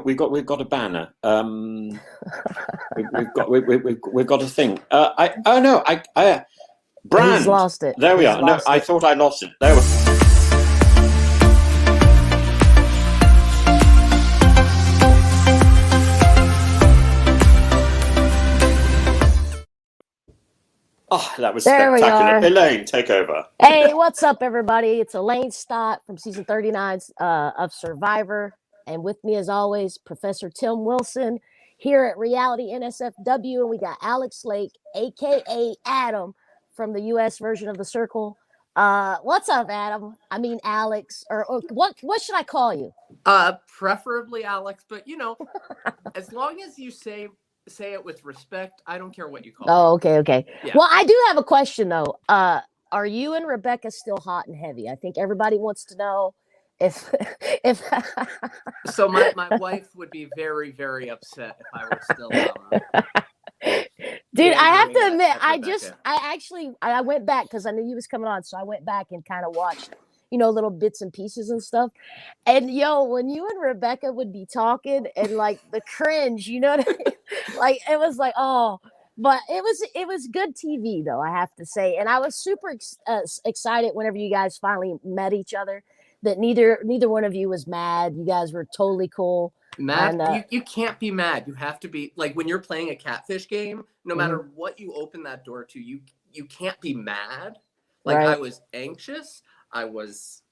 we've got a banner. We've got a thing. No, He's brand. lost it. There we He's are. No, lost I it. thought I lost it. There we. Oh, that was There we spectacular. are. Elaine, take over. Hey, what's up, everybody? It's Elaine Stott from season 39 of Survivor. And with me, as always, Professor Tim Wilson here at Reality NSFW. And we got Alex Lake, a.k.a. Adam, from the U.S. version of The Circle. What's up, Adam? I mean, Alex. Or what should I call you? Preferably Alex, but as long as you say it with respect, I don't care what you call me. Oh, okay. Yeah. Well, I do have a question, though. Are you and Rebecca still hot and heavy? I think everybody wants to know if So my wife would be very, very upset if I were still Dude, I have to pandering admit, at I went back because I knew you was coming on, so I went back and kind of watched, little bits and pieces and stuff. And when you and Rebecca would be talking and like the cringe, you know what I mean? Like it was like, oh, but it was good TV though, I have to say. And I was super excited whenever you guys finally met each other. That neither one of you was mad. You guys were totally cool. mad. And, you can't be mad. You have to be like when you're playing a catfish game. No matter what you open that door to, you can't be mad. Like Right. I was anxious. I was,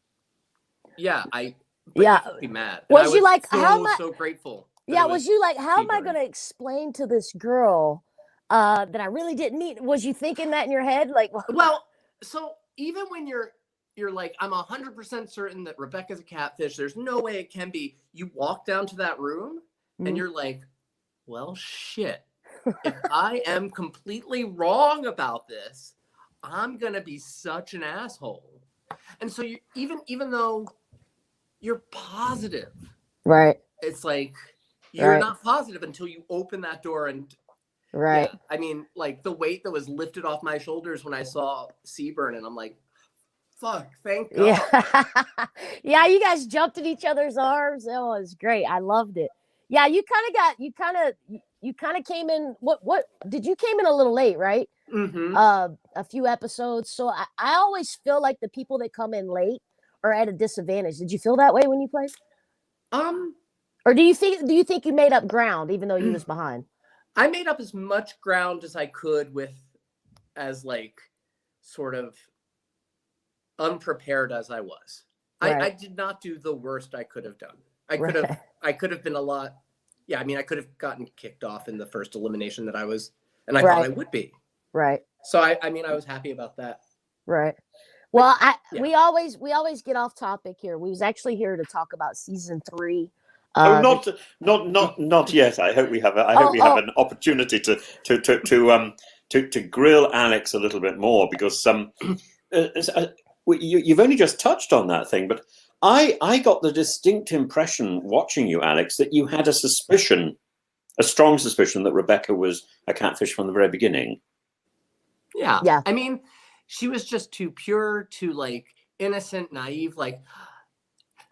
yeah. But Yeah. you can't be mad. And Was I you like, so, how am I? so grateful? Yeah, was you like, how am I Sebring. going to explain to this girl that I really didn't meet? Was you thinking that in your head? Like, well, so even when you're like, I'm 100% certain that Rebecca's a catfish. There's no way it can be. You walk down to that room and you're like, well, shit. If I am completely wrong about this, I'm going to be such an asshole. And so even though you're positive, right, it's like, you're Right. not positive until you open that door and right. yeah, I mean, like the weight that was lifted off my shoulders when I saw Seaburn, and I'm like, fuck, thank God. Yeah. Yeah, you guys jumped in each other's arms. It was great. I loved it. Yeah, you kind of came in. What did you came in a little late, right? Mm-hmm. A few episodes. So I always feel like the people that come in late are at a disadvantage. Did you feel that way when you played? Or do you think you made up ground even though you was behind? I made up as much ground as I could as like sort of unprepared as I was. Right. I did not do the worst I could have done. I could have been a lot. Yeah, I mean, I could have gotten kicked off in the first elimination that I was, and I thought I would be. Right. So I mean, I was happy about that. Right. Well, we always get off topic here. We was actually here to talk about season 3. Not yet. I hope we have. I hope we have an opportunity to grill Alex a little bit more because you've only just touched on that thing, but I got the distinct impression watching you, Alex, that you had a strong suspicion that Rebecca was a catfish from the very beginning. Yeah. Yeah. I mean, she was just too pure, too like innocent, naive, like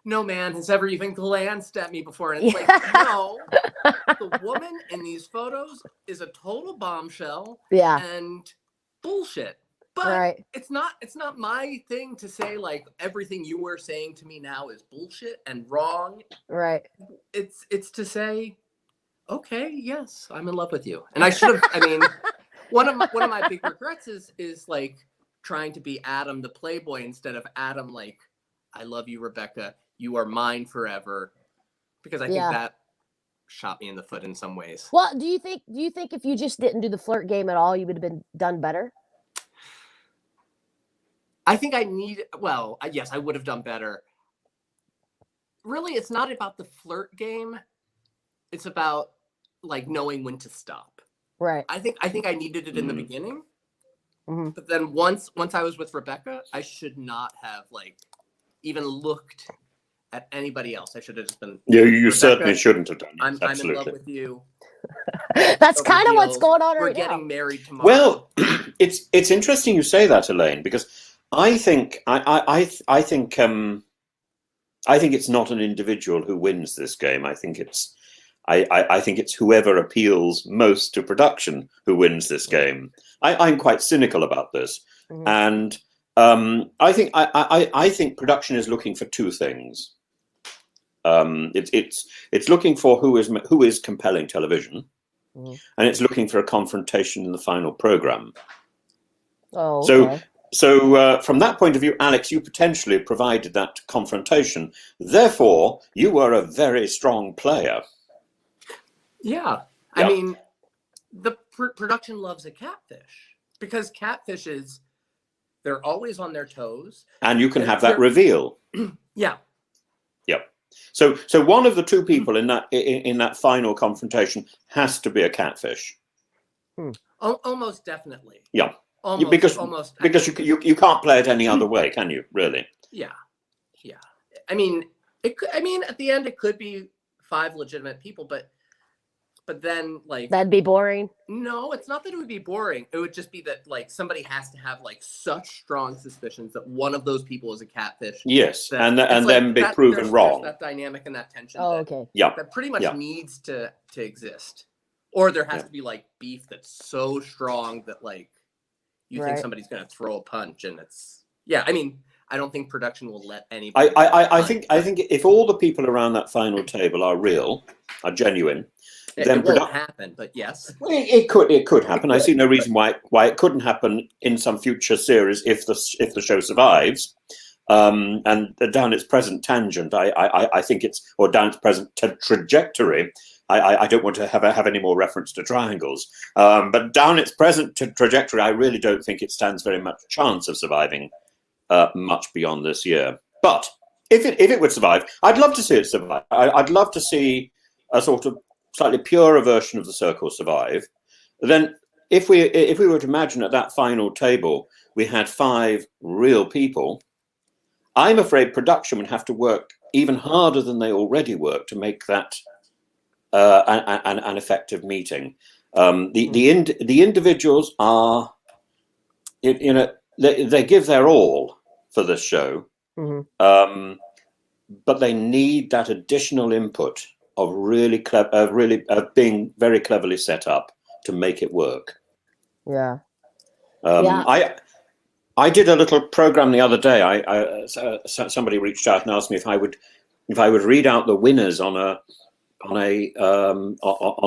no man has ever even glanced at me before. And it's like, no, the woman in these photos is a total bombshell and bullshit. But it's not my thing to say like everything you were saying to me now is bullshit and wrong. Right. It's to say, okay, yes, I'm in love with you. And I should have, I mean, one of my big regrets is like trying to be Adam the playboy instead of Adam like, I love you, Rebecca. You are mine forever. Because I think that shot me in the foot in some ways. Well, do you think if you just didn't do the flirt game at all, you would have been done better? I think yes, I would have done better. Really, it's not about the flirt game. It's about like knowing when to stop. Right. I think I needed it in the beginning. Mm-hmm. But then once I was with Rebecca, I should not have like even looked at anybody else. I should have just been. Yeah, you certainly shouldn't have done that. I'm in love with you. That's kind of what's going on right now. We're getting married tomorrow. Well, it's interesting you say that, Elaine, because I think it's not an individual who wins this game. I think it's I think it's whoever appeals most to production who wins this game. I'm quite cynical about this, and I think production is looking for two things. It's looking for who is compelling television, and it's looking for a confrontation in the final program. Oh, okay. So from that point of view, Alex, you potentially provided that confrontation. Therefore, you were a very strong player. Yeah. I mean, the production loves a catfish because catfishes, they're always on their toes. And you can have that reveal. Yeah. Yep. So one of the two people in that final confrontation has to be a catfish. Almost definitely. Yeah. Almost because you can't play it any other way, can you? Really? Yeah. Yeah. I mean, at the end it could be 5 legitimate people, but then like that'd be boring. No, it's not that it would be boring. It would just be that like somebody has to have like such strong suspicions that one of those people is a catfish. Yes, and then be proven wrong. There's that dynamic and that tension. Oh, okay. That pretty much needs to exist, or there has to be like beef that's so strong that like you think somebody's going to throw a punch, and it's I mean, I don't think production will let anybody. I think if all the people around that final table are genuine. Then it won't happen, but yes, it could happen. I see no reason why it couldn't happen in some future series if the show survives. And down its present tangent, I think or down its present trajectory. I don't want to have any more reference to triangles, but down its present trajectory, I really don't think it stands very much chance of surviving much beyond this year. But if it would survive, I'd love to see it survive. I'd love to see a sort of slightly purer version of the circle survive. Then if we were to imagine at that final table we had 5 real people, I'm afraid production would have to work even harder than they already work to make that an effective meeting. The individuals are, they give their all for this show, but they need that additional input of really being very cleverly set up to make it work. Yeah. I did a little program the other day. Somebody reached out and asked me if I would read out the winners on a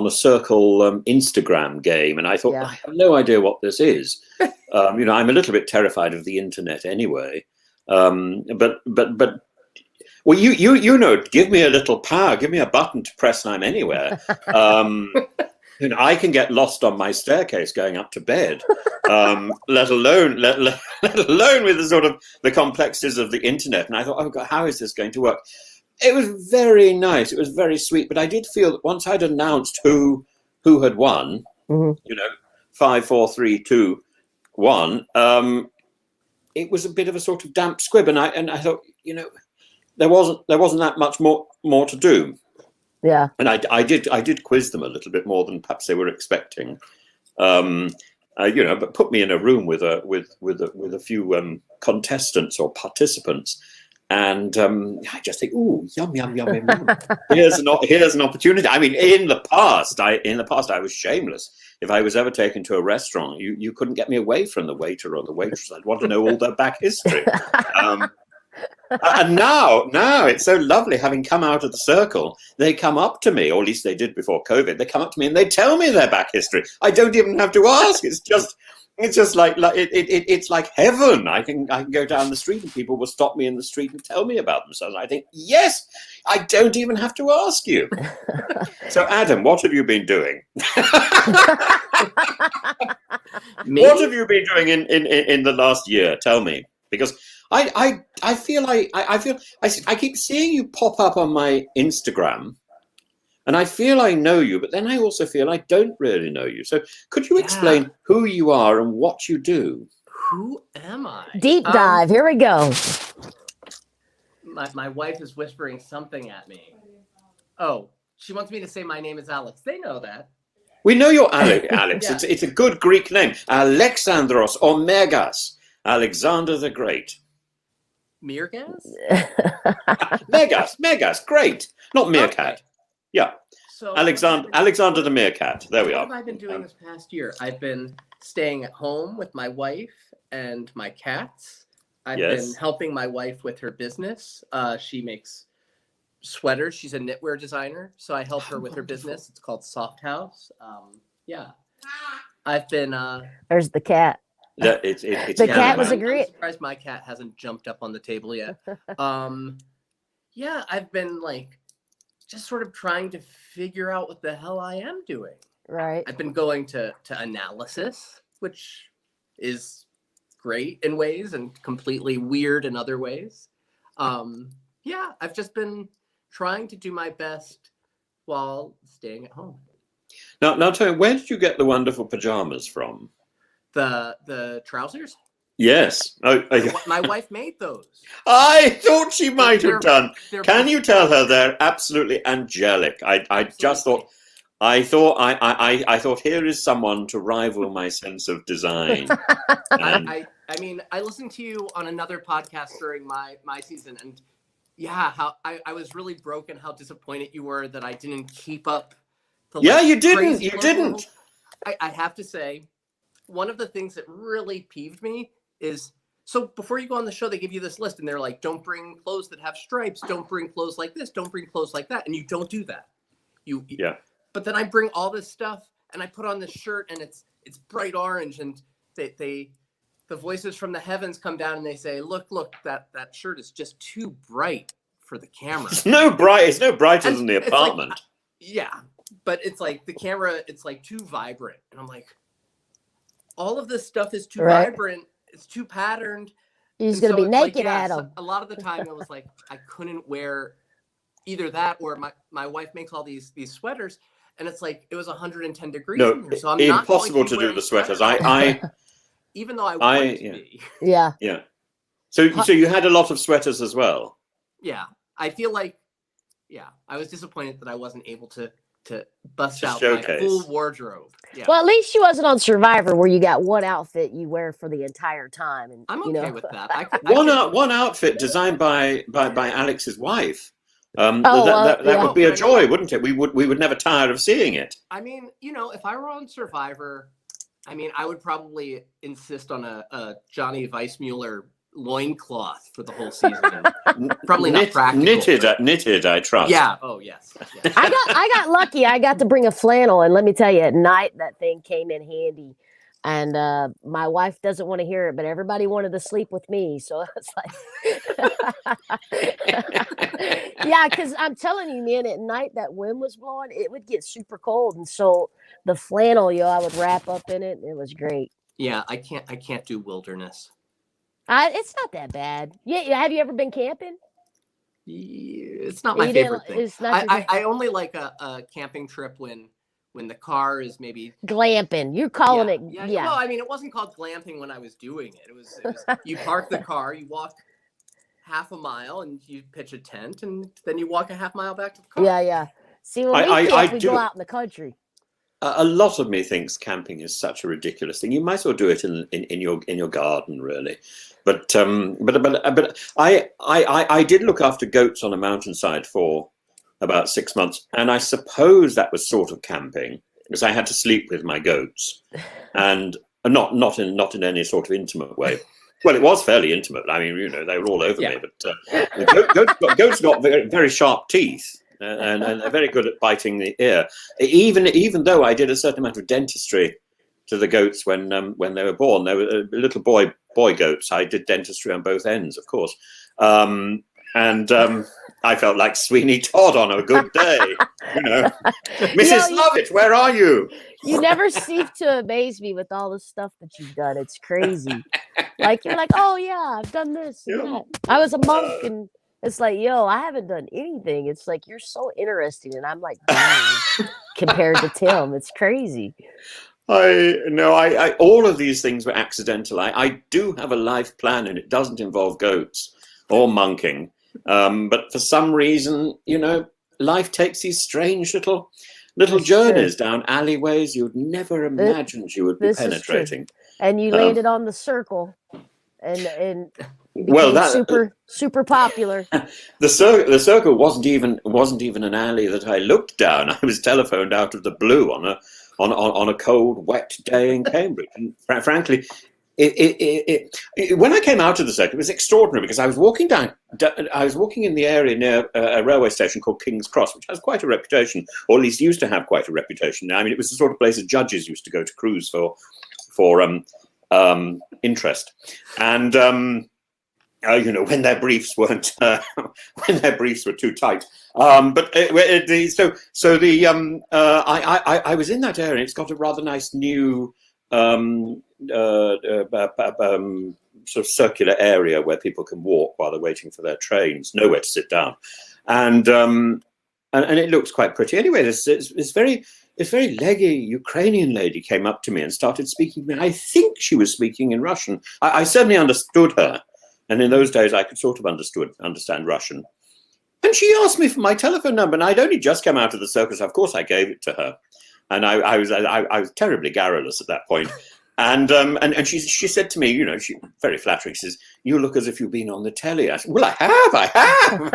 circle Instagram game, and I thought I have no idea what this is. I'm a little bit terrified of the internet anyway. But well, give me a little power, give me a button to press, and I'm anywhere. I can get lost on my staircase going up to bed, let alone with the sort of the complexities of the internet. And I thought, oh God, how is this going to work? It was very nice. It was very sweet. But I did feel that once I'd announced who had won, 5, 4, 3, 2, 1, it was a bit of a sort of damp squib. And I thought, there wasn't that much more to do. Yeah. And I did quiz them a little bit more than perhaps they were expecting. But put me in a room with a few contestants or participants, and I just think, ooh, yum yum yum yum. Here's an opportunity. I mean, in the past I was shameless. If I was ever taken to a restaurant, you couldn't get me away from the waiter or the waitress. I'd want to know all their back history. And now it's so lovely having come out of the circle. They come up to me, or at least they did before COVID. They come up to me and they tell me their back history. I don't even have to ask. It's just like it's like heaven. I can go down the street and people will stop me in the street and tell me about themselves. I think, yes, I don't even have to ask you. So Adam, what have you been doing? What have you been doing in the last year? Tell me, because I keep seeing you pop up on my Instagram, and I feel I know you, but then I also feel I don't really know you. So could you explain who you are and what you do? Who am I? Deep dive. Here we go. My wife is whispering something at me. Oh, she wants me to say my name is Alex. They know that. We know you're Alex. Yeah. It's a good Greek name. Alexandros or Megas. Alexander the Great. Meergas? Megas, great. Not meerkat. Okay. Yeah. So Alexander the meerkat. There we what are. have I been doing this past year? I've been staying at home with my wife and my cats. I've been helping my wife with her business. She makes sweaters. She's a knitwear designer, so I help her with her business. It's called Soft House. Yeah, I've been. There's the cat. It's The cat was a great. I'm surprised my cat hasn't jumped up on the table yet. Yeah, I've been like just sort of trying to figure out what the hell I am doing. Right. I've been going to analysis, which is great in ways and completely weird in other ways. Yeah, I've just been trying to do my best while staying at home. Now, Tony, where did you get the wonderful pajamas from? The trousers? Yes. My wife made those. I thought she might have done. They're Can you tell her they're absolutely angelic? I just thought. I thought here is someone to rival my sense of design. I mean, I listened to you on another podcast during my season, and yeah, how I was really broken how disappointed you were that I didn't keep up. You didn't. I have to say, one of the things that really peeved me is, so before you go on the show, they give you this list and they're like, don't bring clothes that have stripes, don't bring clothes like this, don't bring clothes like that, and you don't do that. But then I bring all this stuff and I put on this shirt and it's bright orange, and the voices from the heavens come down and they say, look, that shirt is just too bright for the camera. It's no brighter than the apartment. Like, yeah, but it's like the camera, it's like too vibrant, and I'm like, all of this stuff is too vibrant, it's too patterned. He's gonna be naked at him. So a lot of the time it was like I couldn't wear either that, or my wife makes all these sweaters, and it's like it was 110 degrees in here, so I'm impossible to do the sweaters. I even though I want to be. Yeah. So you had a lot of sweaters as well. Yeah, I feel like I was disappointed that I wasn't able to bust out showcase my full wardrobe. Yeah. Well, at least she wasn't on Survivor where you got one outfit you wear for the entire time. And I'm okay with that. One outfit designed by Alex's wife. That would be a joy, wouldn't it? We would never tire of seeing it. I mean, if I were on Survivor, I mean, I would probably insist on a Johnny Weissmuller loincloth for the whole season. Probably not practical. Knitted, I trust. Yeah. Oh, yes. I got lucky. I got to bring a flannel, and let me tell you, at night that thing came in handy. And my wife doesn't want to hear it, but everybody wanted to sleep with me, so it's like, yeah, because I'm telling you, man, at night that wind was blowing, it would get super cold, and so the flannel, I would wrap up in it. And it was great. Yeah, I can't do wilderness. It's not that bad. Yeah, have you ever been camping? It's not my favorite thing. I only like a camping trip when the car is maybe glamping. You're calling it. Yeah. Well, I mean, it wasn't called glamping when I was doing it. It was you park the car, you walk half a mile, and you pitch a tent, and then you walk a half mile back to the car. Yeah. See, when we go out in the country. A lot of me thinks camping is such a ridiculous thing. You might as well do it in your garden, really. But I did look after goats on a mountainside for about 6 months, and I suppose that was sort of camping because I had to sleep with my goats, and not in any sort of intimate way. Well, it was fairly intimate. I mean, they were all over me, but goats got very, very sharp teeth. And they're very good at biting the ear. Even though I did a certain amount of dentistry to the goats when they were born, they were little boy goats. I did dentistry on both ends, of course, and I felt like Sweeney Todd on a good day. Mrs. Lovett, where are you? You never cease to amaze me with all the stuff that you've done. It's crazy. Like you're like, oh yeah, I've done this and that. I was a monk and. It's like, I haven't done anything. It's like, you're so interesting. And I'm like, compared to Tim, it's crazy. I all of these things were accidental. I do have a life plan, and it doesn't involve goats or monking. But for some reason, life takes these strange little journeys down alleyways you'd never imagined you would be penetrating. And you landed on the circle. And You Well, became super popular. the circle wasn't even an alley that I looked down. I was telephoned out of the blue on a cold, wet day in Cambridge. And frankly, when I came out of the circle, it was extraordinary because I was walking in the area near a railway station called King's Cross, which has quite a reputation, or at least used to have quite a reputation. I mean, it was the sort of place that judges used to go to cruise for interest, and when their briefs weren't when their briefs were too tight. I was in that area. It's got a rather nice new sort of circular area where people can walk while they're waiting for their trains. Nowhere to sit down, and it looks quite pretty. Anyway, this very leggy Ukrainian lady came up to me and started speaking to me. I think she was speaking in Russian. I certainly understood her, and in those days I could sort of understand Russian. And she asked me for my telephone number, and I'd only just come out of the circus. Of course, I gave it to her. And I was terribly garrulous at that point. And she said to me, she very flattering, she says, "You look as if you've been on the telly." I said, "Well, I have.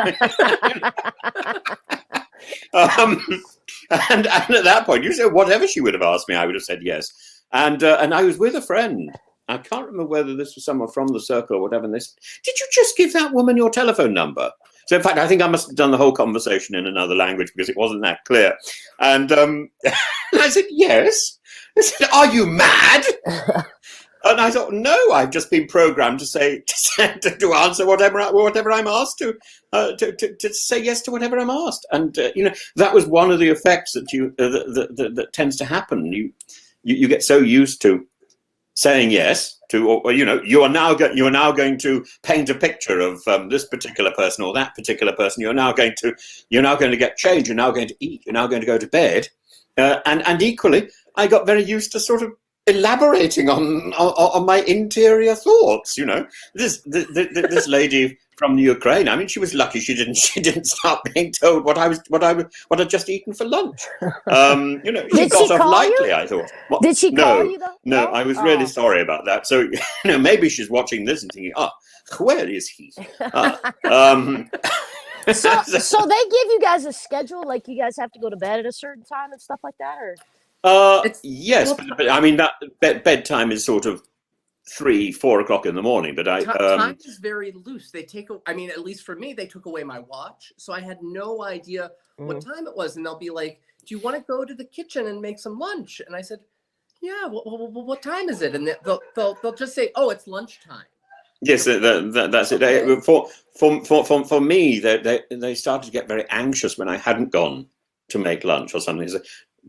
And at that point, whatever she would have asked me, I would have said yes. And I was with a friend. I can't remember whether this was someone from the circle or whatever. And they said, "Did you just give that woman your telephone number?" So in fact, I think I must have done the whole conversation in another language because it wasn't that clear. And I said, "Yes." They said, "Are you mad?" And I thought, "No, I've just been programmed to answer whatever I'm asked to say yes to whatever I'm asked." And that was one of the effects that tends to happen. You get so used to saying yes to, or you are now going to paint a picture of this particular person or that particular person. You're now going to get changed. You're now going to eat. You're now going to go to bed. And equally, I got very used to sort of elaborating on my interior thoughts. This lady from the Ukraine. I mean, she was lucky she didn't start being told what I'd just eaten for lunch. She got off lightly, I thought. What? Did she call you though? No, I was really sorry about that. So maybe she's watching this and thinking, where is he? So they give you guys a schedule, like you guys have to go to bed at a certain time and stuff like that, or? Yes, but I mean that bedtime is sort of 3-4 o'clock in the morning. But time is very loose. At least for me, they took away my watch, so I had no idea what time it was. And they'll be like, "Do you want to go to the kitchen and make some lunch?" And I said, "Yeah. What time is it?" And they'll just say, "Oh, it's lunchtime." Yes, that's it. For me, they started to get very anxious when I hadn't gone to make lunch or something. So,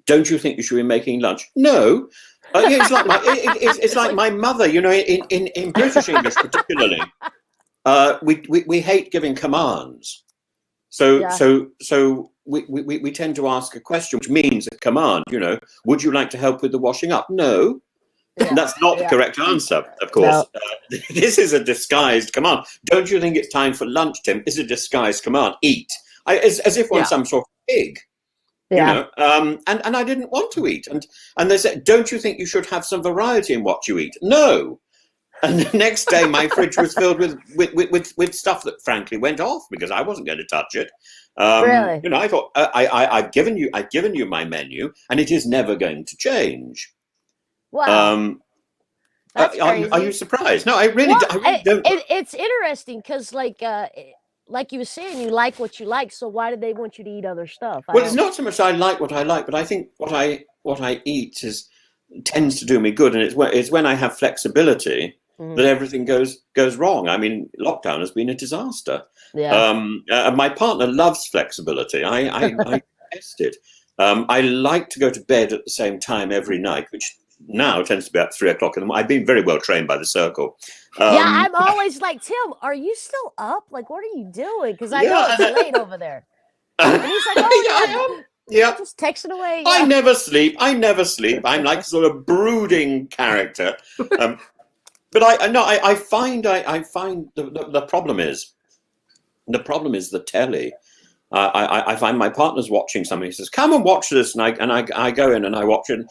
"Don't you think you should be making lunch?" No. It's like my mother. In British English particularly, we hate giving commands. So we tend to ask a question, which means a command. Would you like to help with the washing up? No. Yeah. That's not the correct answer, of course. No. This is a disguised command. "Don't you think it's time for lunch, Tim?" is a disguised command. Eat. As if one's some sort of pig. Yeah. And I didn't want to eat. And they said, "Don't you think you should have some variety in what you eat?" No. And the next day, my fridge was filled with stuff that frankly went off because I wasn't going to touch it. Really? I thought I've given you my menu, and it is never going to change. Wow. Are you surprised? No, I really don't. It's interesting because, like you were saying, you like what you like. So why did they want you to eat other stuff? Well, it's not so much I like what I like, but I think what I eat tends to do me good, and it's when I have flexibility that everything goes wrong. I mean, lockdown has been a disaster. Yeah. My partner loves flexibility. I test it. I like to go to bed at the same time every night, which now tends to be about 3 o'clock in the morning. I've been very well trained by the circle. I'm always like, "Tim, are you still up? Like, what are you doing?" Because I know it's late over there. And he's like, "Oh, yeah, just texting away." Yeah. I never sleep. I'm like a sort of brooding character. But I find the problem is the telly. I find my partner's watching something. He says, "Come and watch this," and I go in and I watch it.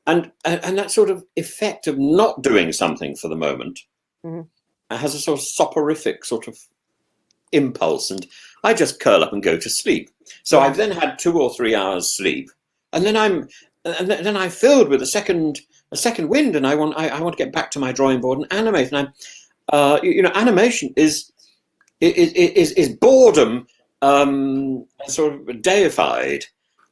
And that sort of effect of not doing something for the moment has a sort of soporific sort of impulse, and I just curl up and go to sleep. So I've then had 2 or 3 hours sleep, and then I'm filled with a second wind, and I want to get back to my drawing board and animate. And animation is boredom sort of deified,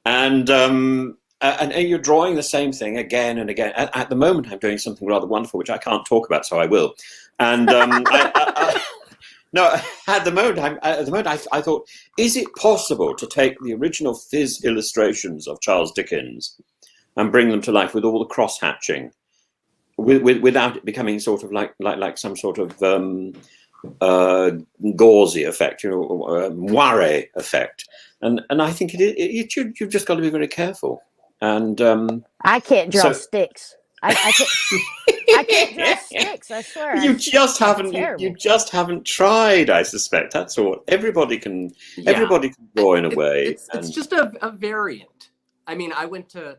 and you're drawing the same thing again and again. At the moment, I'm doing something rather wonderful, which I can't talk about, so I will. And no, at the moment, I thought, is it possible to take the original Fizz illustrations of Charles Dickens and bring them to life with all the cross hatching, without it becoming sort of like some sort of gauzy effect, moire effect? And I think you've just got to be very careful. And I can't draw sticks. I can't draw sticks. I swear. You just haven't tried. I suspect that's all. Everybody can draw in a way. It's just a variant. I mean, I went to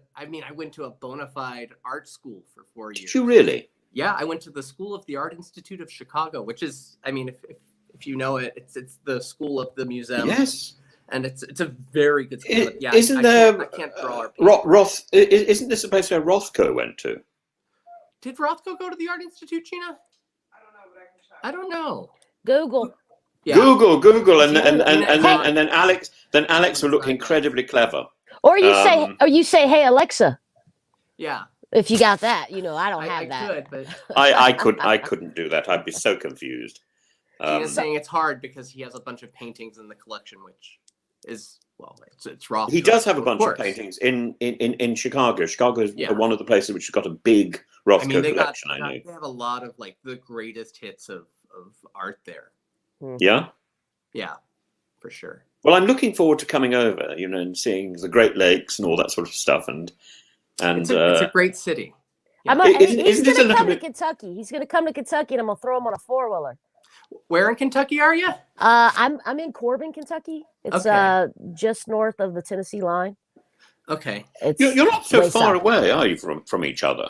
a bona fide art school for 4 years. Did you really? Yeah, I went to the School of the Art Institute of Chicago, which is, I mean, if you know it, it's the school of the museum. Yes. And it's a very good school. Yeah, isn't I can't draw. Roth? Isn't this the place where Rothko went to? Did Rothko go to the Art Institute, Gina? I don't know. Google. Yeah. Google, and then Alex will look incredibly clever. Or you say, hey Alexa. Yeah. If you got that, I don't have that. I could, but I couldn't do that. I'd be so confused. Gina's saying it's hard because he has a bunch of paintings in the collection, which is, well, it's Rothko. He does have a bunch of paintings in Chicago. Chicago is one of the places which has got a big Rothko collection. I know they have a lot of like the greatest hits of art there. Yeah, yeah, for sure. Well, I'm looking forward to coming over, and seeing the Great Lakes and all that sort of stuff. And it's a great city. Yeah. He's going to come to Kentucky. He's going to come to Kentucky, and I'm going to throw him on a 4-wheeler. Where in Kentucky are you? I'm in Corbin, Kentucky. It's just north of the Tennessee line. Okay. You're not so far away, are you, from each other?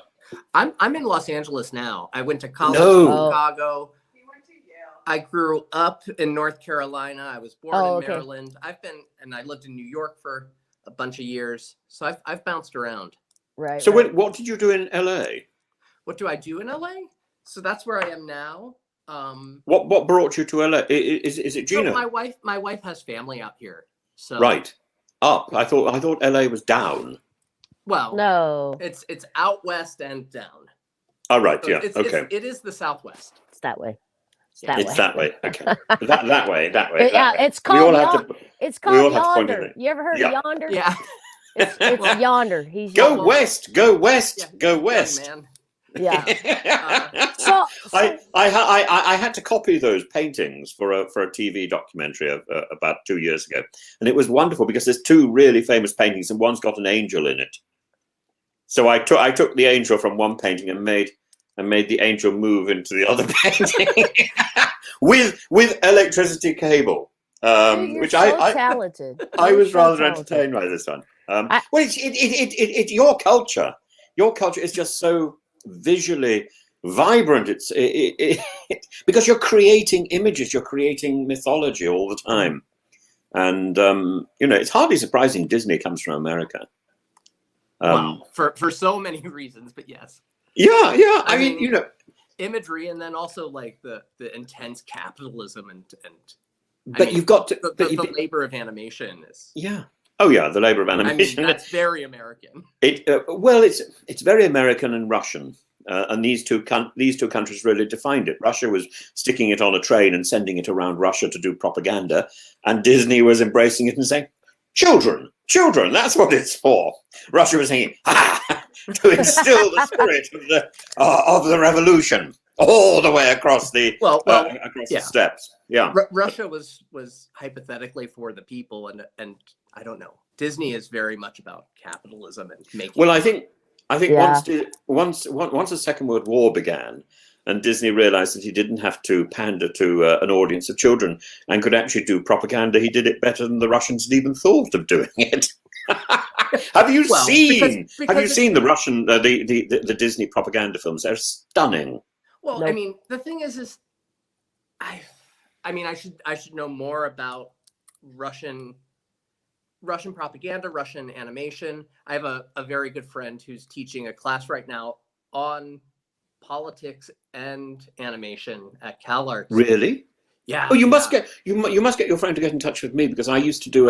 I'm in Los Angeles now. I went to college in Chicago. He went to Yale. I grew up in North Carolina. I was born in Maryland. I lived in New York for a bunch of years. So I've bounced around. Right. So what did you do in LA? What do I do in LA? So that's where I am now. What brought you to LA? Is it Gina? So my wife has family out here. So right. Up. I thought LA was down. Well, no. It's out west and down. Oh, right. So yeah. Okay. It is the Southwest. It's that way. It's that way. Okay. that way. Yeah. It's called. It's called Yonder. You ever heard of Yonder? Yeah. It's Yonder. He's Go west. Go west. Go west. Man. Yeah. I had to copy those paintings for a TV documentary about 2 years ago, and it was wonderful because there's 2 really famous paintings, and one's got an angel in it. So I took the angel from one painting and made the angel move into the other painting with electricity cable, which I talented. I was rather entertained by this one. Well, it's your culture. Your culture is just so visually vibrant. It's because you're creating images, you're creating mythology all the time, and it's hardly surprising Disney comes from America. Well, for so many reasons, but yes. Yeah. I mean, imagery, and then also like the intense capitalism and. But you've got to the labor of animation is. Yeah. Oh yeah, the labor of animation. I mean, that's very American. It's very American and Russian, and these two countries really defined it. Russia was sticking it on a train and sending it around Russia to do propaganda, and Disney was embracing it and saying, "Children, that's what it's for." Russia was saying, to instill the spirit of the revolution all the way across the the steppes. Yeah, Russia was hypothetically for the people, and I don't know. Disney is very much about capitalism and making. Well, I think once the Second World War began, and Disney realized that he didn't have to pander to an audience of children and could actually do propaganda, he did it better than the Russians had even thought of doing it. Have you seen the Russian the Disney propaganda films? They're stunning. Well, I mean, the thing is I mean, I should know more about Russian propaganda, Russian animation. I have a very good friend who's teaching a class right now on politics and animation at CalArts. Really? Yeah. Oh, you must get your friend to get in touch with me, because I used to do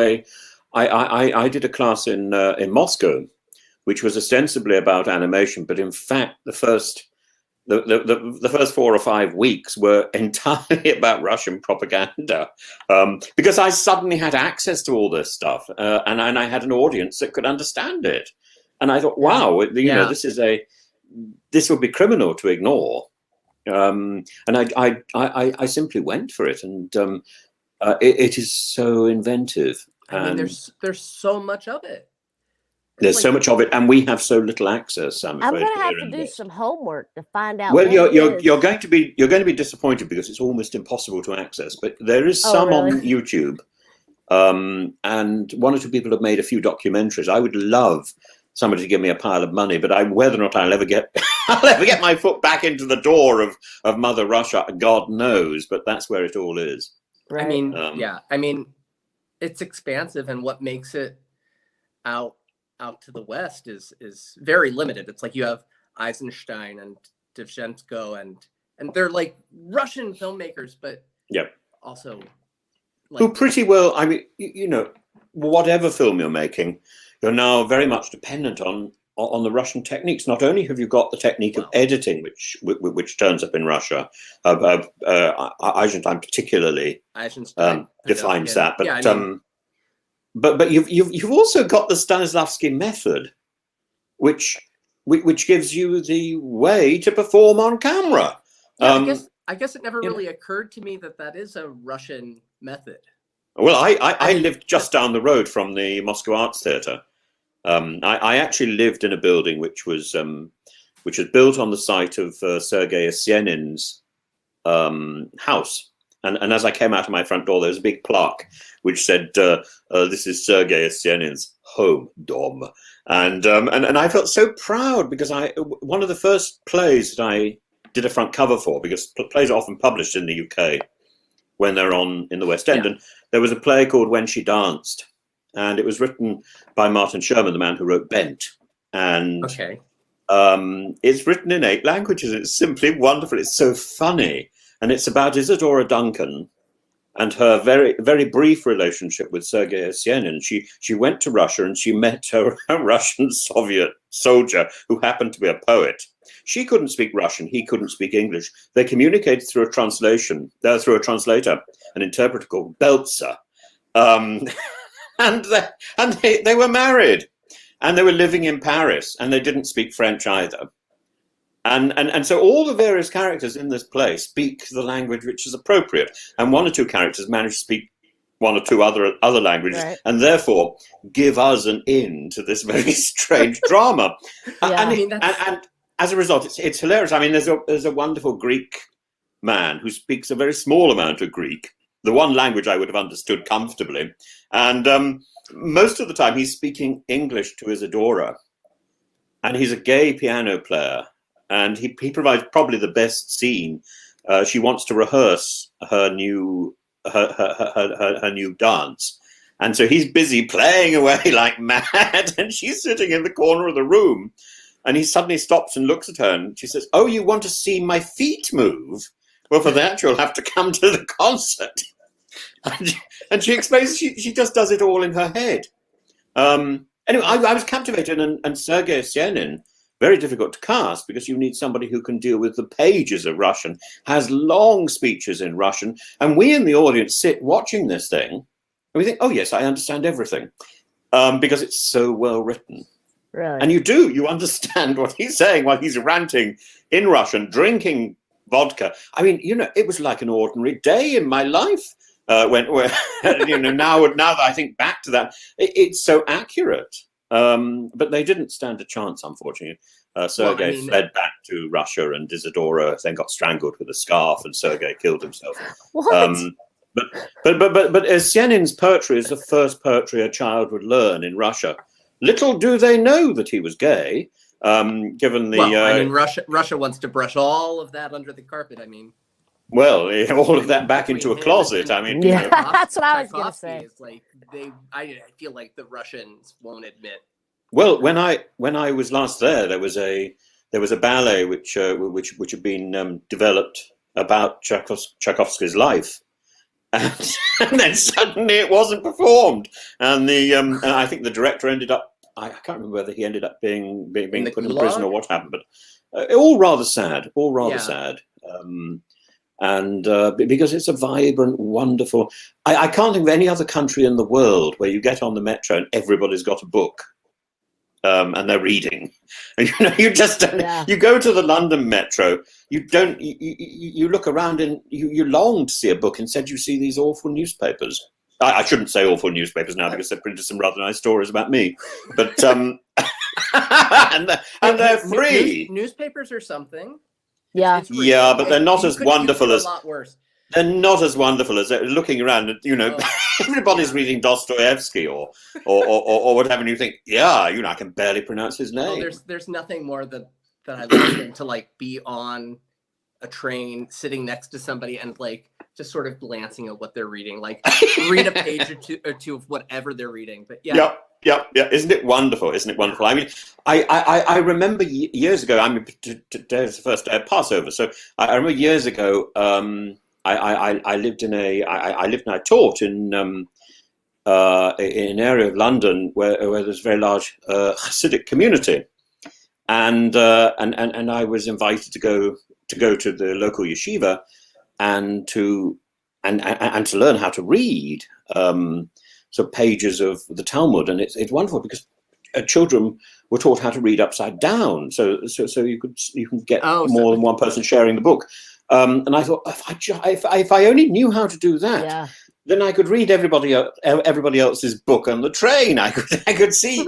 I did a class in Moscow, which was ostensibly about animation, but in fact the first 4 or 5 weeks were entirely about Russian propaganda, because I suddenly had access to all this stuff, and I had an audience that could understand it, and I thought, wow, this would be criminal to ignore. And I simply went for it, and it is so inventive. I mean, there's so much of it. There's so much of it, and we have so little access. I'm I'm afraid. gonna have to do some homework to find out. Well, what you're going to be disappointed, because it's almost impossible to access. But there is some really? on YouTube, and 1 or 2 people have made a few documentaries. I would love somebody to give me a pile of money, but whether or not I'll ever get my foot back into the door of Mother Russia, God knows. But that's where it all is. Right. I mean, I mean, it's expansive, and what makes it out to the West is very limited. It's like you have Eisenstein and Devchenko, and they're like Russian filmmakers, but also like, who pretty well, I mean, whatever film you're making, you're now very much dependent on the Russian techniques. Not only have you got the technique of editing, which turns up in Russia, Eisenstein particularly defines that, but you've also got the Stanislavski method, which gives you the way to perform on camera. I guess it never really occurred to me that is a Russian method. Well, I lived just down the road from the Moscow Arts Theatre. I actually lived in a building which was built on the site of Sergei Yesenin's house. And as I came out of my front door, there was a big plaque which said, "This is Sergei Yesenin's home, dom." And I felt so proud, because one of the first plays that I did a front cover for, because plays are often published in the UK when they're on in the West End, and there was a play called When She Danced, and it was written by Martin Sherman, the man who wrote Bent, and it's written in 8 languages. It's simply wonderful. It's so funny. And it's about Isadora Duncan and her very, very brief relationship with Sergei Yesenin. She went to Russia, and she met a Russian Soviet soldier who happened to be a poet. She couldn't speak Russian. He couldn't speak English. They communicated through a translator, an interpreter called Beltzer. And they were married, and they were living in Paris, and they didn't speak French either. And so all the various characters in this play speak the language which is appropriate, and 1 or 2 characters manage to speak 1 or 2 other languages, and therefore give us an in to this very strange drama. And as a result, it's hilarious. I mean, there's a wonderful Greek man who speaks a very small amount of Greek, the one language I would have understood comfortably, and most of the time he's speaking English to Isadora, and he's a gay piano player. And he provides probably the best scene. She wants to rehearse her new dance, and so he's busy playing away like mad, and she's sitting in the corner of the room, and he suddenly stops and looks at her, and she says, "Oh, you want to see my feet move? Well, for that you'll have to come to the concert." And she explains she just does it all in her head. Anyway, I was captivated, and Sergei Yesenin, very difficult to cast, because you need somebody who can deal with the pages of Russian, has long speeches in Russian, and we in the audience sit watching this thing, and we think, oh yes, I understand everything, because it's so well written. Really? And you understand what he's saying while he's ranting in Russian, drinking vodka. I mean, it was like an ordinary day in my life. Now that I think back to that, it's so accurate. But they didn't stand a chance, unfortunately. Sergei fled back to Russia, and Isadora then got strangled with a scarf, and Sergei killed himself. But Yesenin's poetry is the first poetry a child would learn in Russia. Little do they know that he was gay, given the... Russia wants to brush all of that under the carpet. I mean... Well, all of that back into a closet. I mean, Yeah, that's what I was gonna say. Is like I feel like the Russians won't admit. Well, when I was last there, there was a ballet which had been developed about Tchaikovsky's life, and, and then suddenly it wasn't performed, and and I think the director ended up, I can't remember whether he ended up being put in prison or what happened, but all rather sad, sad. And because it's a vibrant, wonderful. I can't think of any other country in the world where you get on the metro and everybody's got a book. And they're reading, and you just don't. Yeah. You go to the London Metro, you don't. You look around and you long to see a book. Instead, you see these awful newspapers. I shouldn't say awful newspapers now because they've printed some rather nice stories about me. But and they're free. Newspapers or something. Yeah, yeah, but they're not as wonderful as. A lot worse. They're not as wonderful as looking around. Everybody's reading Dostoevsky or whatever, and you think, yeah, I can barely pronounce his name. Well, there's nothing more that I love than to like be on a train, sitting next to somebody, and like just sort of glancing at what they're reading, like read a page or two of whatever they're reading. But yeah. Yep. Isn't it wonderful? I mean, I remember years ago. I mean, today was the first day of Passover, so I remember years ago. I taught in an area of London where there's a very large Hasidic community, and I was invited to go to the local yeshiva and to learn how to read pages of the Talmud, and it's wonderful because children were taught how to read upside down, so you can get more than one person sharing the book. And I thought, if I only knew how to do that, then I could read everybody else's book on the train. I could see,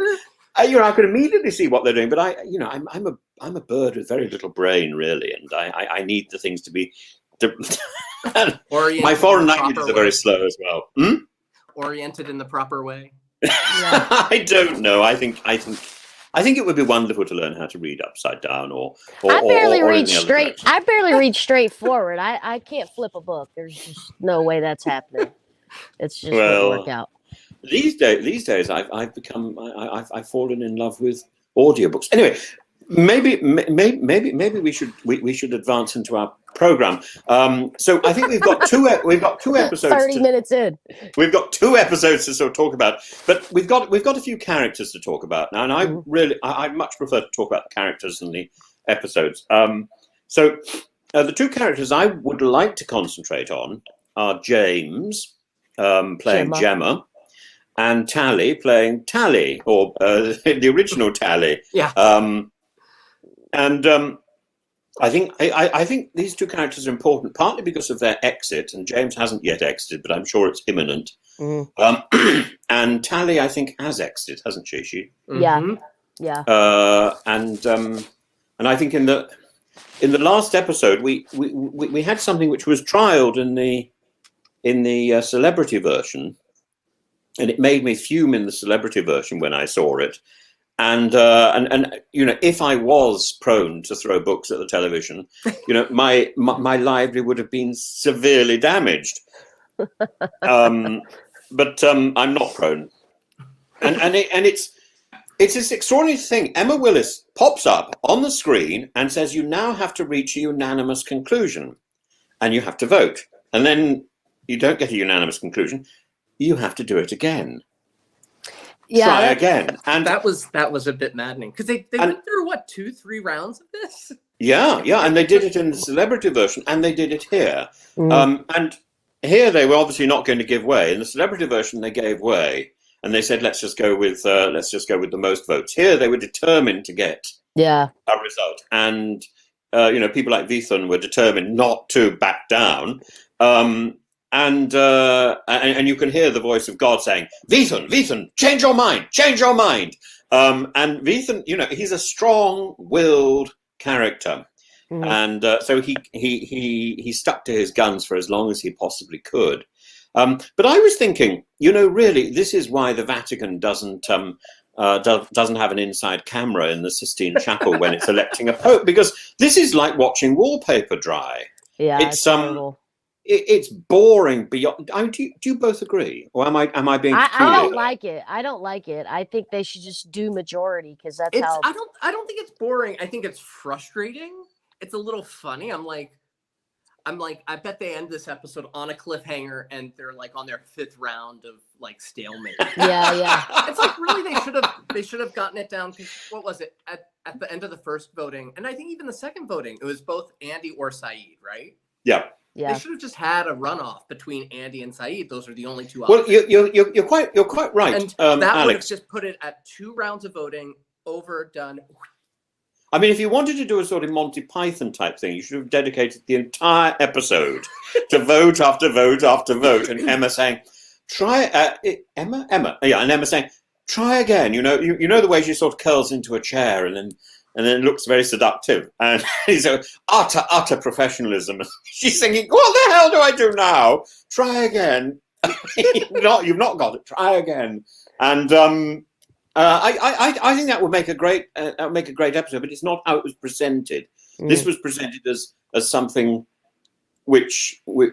I could immediately see what they're doing. But I'm a bird with very little brain, really, and I need the things to be. My foreign languages are very slow as well. Oriented in the proper way. I don't know. I think it would be wonderful to learn how to read upside down or I barely read straight. I barely read straight forward. I can't flip a book. There's just no way that's happening. It's just won't work out. These days I've fallen in love with audiobooks. Anyway, maybe we should advance into our program. So I think we've got two episodes. 30 minutes in. We've got 2 episodes to sort of talk about, but we've got a few characters to talk about now, and I much prefer to talk about the characters than the episodes. So the 2 characters I would like to concentrate on are James playing Gemma, and Tally playing Tally, or the original Tally. Yeah. I think these 2 characters are important, partly because of their exit, and James hasn't yet exited, but I'm sure it's imminent. And Tally, I think, has exited, hasn't she? Yeah. And I think in the last episode we had something which was trialed in the celebrity version, and it made me fume in the celebrity version when I saw it. And if I was prone to throw books at the television, my library would have been severely damaged. But I'm not prone. And it's this extraordinary thing. Emma Willis pops up on the screen and says, "You now have to reach a unanimous conclusion, and you have to vote. And then you don't get a unanimous conclusion. You have to do it again." Try again, and that was a bit maddening because they went through 2-3 rounds of this. Yeah, and they did it in the celebrity version, and they did it here. And here they were obviously not going to give way. In the celebrity version, they gave way, and they said, "Let's just go with the most votes." Here, they were determined to get a result, and people like Vithan were determined not to back down. And you can hear the voice of God saying, Vithan, change your mind. And Vithan, he's a strong-willed character. And so he stuck to his guns for as long as he possibly could. But I was thinking, really, this is why the Vatican doesn't have an inside camera in the Sistine Chapel when it's electing a pope, because this is like watching wallpaper dry. Yeah, It's it's horrible. it's boring beyond. Do you both agree, or am I being I don't peculiar? like it. I don't like it. I think they should just do majority because that's It's how. I don't think it's boring. I think it's frustrating. It's a little funny. I'm like, I bet they end this episode on a cliffhanger and they're like on their 5th round of like stalemate. Yeah. It's like really they should have gotten it down. What was it at the end of the first voting, and I think even the second voting, it was both Andy or Saeed, right? Yeah. Yeah. They should have just had a runoff between Andy and Saeed. Those are the only two Well, options. you're quite right, And that would have Alex. just put it at 2 rounds of voting, over, done. I mean, if you wanted to do a sort of Monty Python type thing, you should have dedicated the entire episode to vote after vote after vote, and Emma saying, "Try Emma, yeah," and Emma saying, "Try again." You know the way she sort of curls into a chair and then it looks very seductive, and he's utter professionalism. She's thinking, "What the hell do I do now? Try again." You've not got it. Try again, and I think that would make a great episode, but it's not how it was presented. This was presented as something which was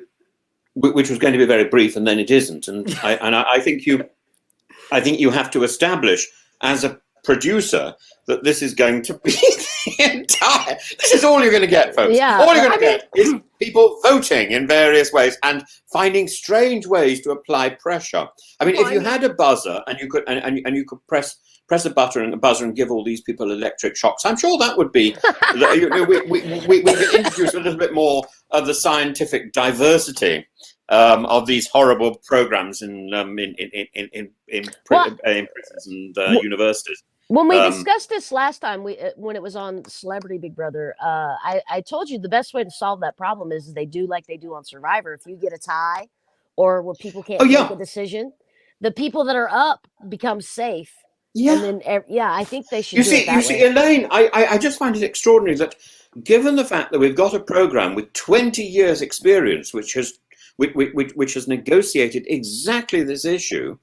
going to be very brief, and then it isn't. And I think you have to establish as a producer that this is going to be the entire. This is all you're going to get, folks. Yeah, all you're going to get is people voting in various ways and finding strange ways to apply pressure. I mean, if you had a buzzer and you could press a buzzer and give all these people electric shocks, I'm sure that would be. We could introduce a little bit more of the scientific diversity of these horrible programs in prisons and universities. When we discussed this last time, when it was on Celebrity Big Brother, I told you the best way to solve that problem is they do like they do on Survivor. If you get a tie, or where people can't make a decision, the people that are up become safe. Yeah, and then I think they should. You see, Elaine, I just find it extraordinary that, given the fact that we've got a program with 20 years' experience, which has negotiated exactly this issue,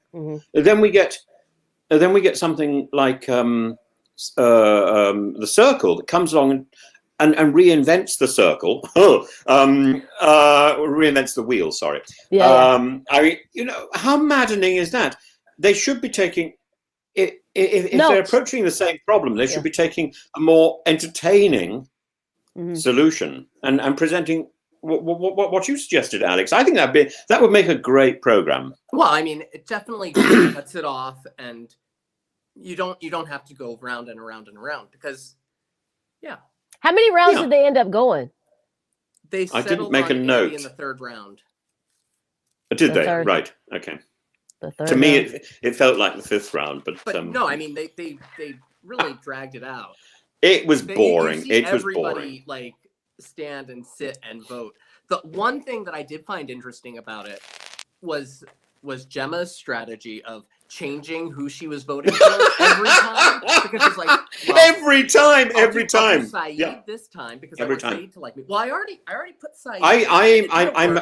then we get something like the Circle that comes along and reinvents the Circle. Reinvents the wheel. Sorry. I mean, how maddening is that? They should be taking. If they're approaching the same problem, they should be taking a more entertaining solution and presenting what you suggested, Alex. I think that would make a great program. Well, I mean, it definitely cuts it off, and you don't have to go round and around and around because, How many rounds did they end up going? I didn't make a note in the 3rd round. Did they? Right. Okay. To me, it felt like the 5th round, but no, I mean they really dragged it out. It was boring. It was boring. Like stand and sit and vote. The one thing that I did find interesting about it was Gemma's strategy of changing who she was voting for every time, because it's like, well, every time. Saeed this time because every I want time. Saeed to like me. Well, I already put Saeed.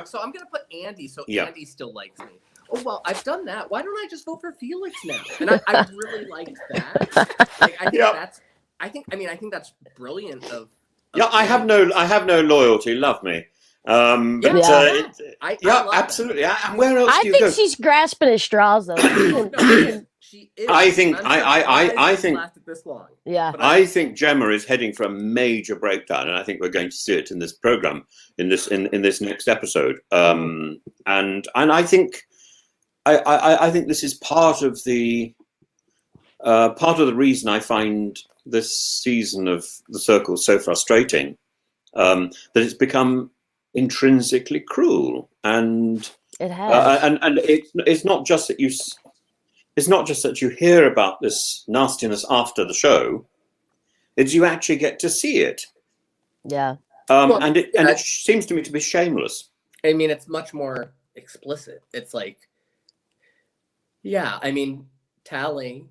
So I'm gonna put Andy so Andy still likes me. Oh well, I've done that. Why don't I just vote for Felix now? And I really liked that. Like, I think that's brilliant. I have no loyalty. Love me. Absolutely. And where else do you go? I think she's grasping at straws, though. She is. I think lasted this long. Yeah. I think Gemma is heading for a major breakdown, and I think we're going to see it in this program, in this next episode. And I think I think this is part of the reason I find this season of The Circle so frustrating, that it's become intrinsically cruel, and it has. And it's not just that you hear about this nastiness after the show; it's you actually get to see it. Yeah. And it seems to me to be shameless. I mean, it's much more explicit. It's like, I mean, Tally,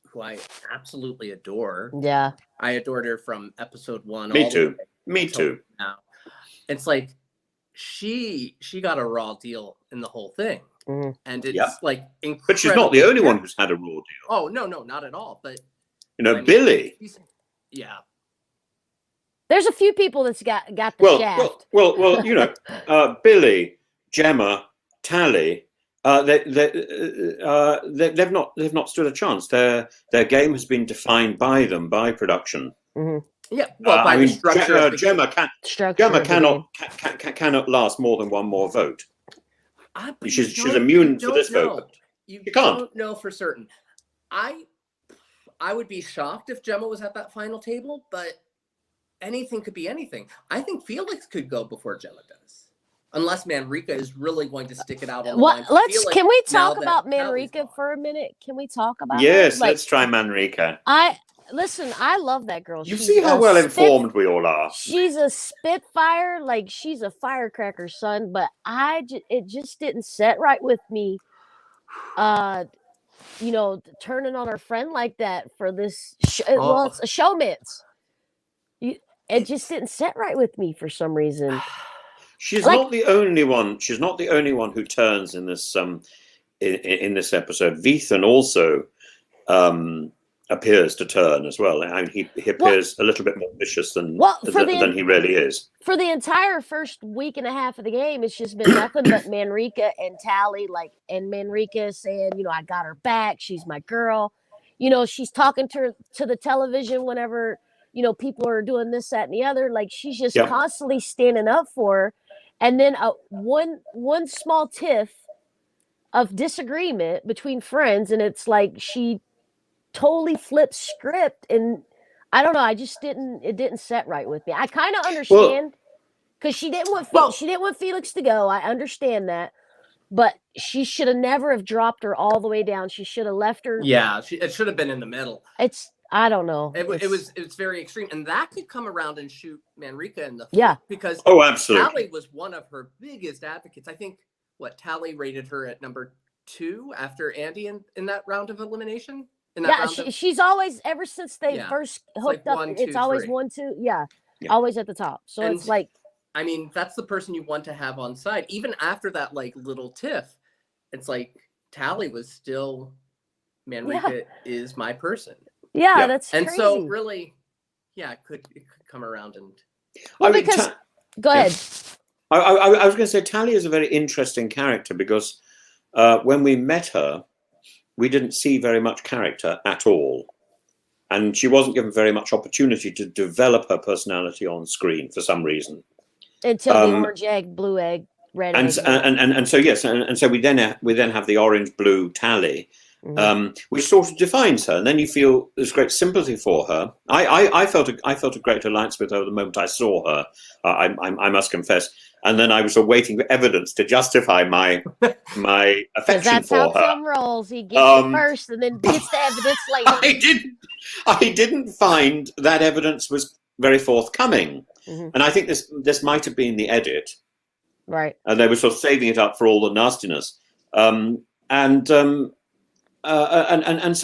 who I absolutely adore. Yeah. I adored her from episode 1. Me too. Now. It's like she got a raw deal in the whole thing. And it's like incredible. But she's not the only one who's had a raw deal. Oh, no, not at all. But Billy. There's a few people that's got the shaft. Well. Billy, Gemma, Tally. They've not stood a chance. Their game has been defined by them, by production. Mm-hmm. Yeah, well, by the structure. Gemma cannot last more than one more vote. She's immune to this vote. You can't know for certain. I would be shocked if Gemma was at that final table, but anything could be anything. I think Felix could go before Gemma does, unless Manrika is really going to stick it out on the line. Can we talk about Manrika for a minute? Can we talk about? Yes, let's try Manrika. Listen, I love that girl. You see how well informed we all are. She's a spitfire, like she's a firecracker, son. But it just didn't set right with me. Turning on her friend like that for this. Well, it's a showman's. It just didn't set right with me for some reason. She's not the only one. She's not the only one who turns in this in this episode. Vithan also appears to turn as well. I mean, he appears a little bit more vicious than he really is. For the entire first week and a half of the game, it's just been nothing but Manrika and Tally, and Manrika saying, I got her back. She's my girl. She's talking to the television whenever, people are doing this, that, and the other. Like, she's just constantly standing up for her. And then one small tiff of disagreement between friends, and it's like she totally flipped script, and I don't know. It didn't set right with me. I kind of understand because she didn't want Felix to go. I understand that, but she should have never have dropped her all the way down. She should have left her. Yeah, it should have been in the middle. I don't know. It was very extreme, and that could come around and shoot Manrika in the foot because absolutely. Tally was one of her biggest advocates. I think Tally rated her at number 2 after Andy in that round of elimination. She's always, ever since they first hooked up, it's always 1, 2, always at the top. So it's like, I mean, that's the person you want to have on side. Even after that, little tiff, it's like Tally was still, Manrika is my person. Yeah, that's crazy. And so really, it could come around and. Go ahead. I was going to say Tally is a very interesting character because when we met her, we didn't see very much character at all. And she wasn't given very much opportunity to develop her personality on screen for some reason. Until the orange egg, blue egg, red egg. And so we then have the orange blue Tally, which sort of defines her. And then you feel there's great sympathy for her. I felt a great alliance with her the moment I saw her. I must confess. And then I was waiting for evidence to justify my affection that's for how her. Tim rolls. He gets it first and then gets the evidence later. I didn't find that evidence was very forthcoming. And I think this might have been the edit. Right. And they were sort of saving it up for all the nastiness. And so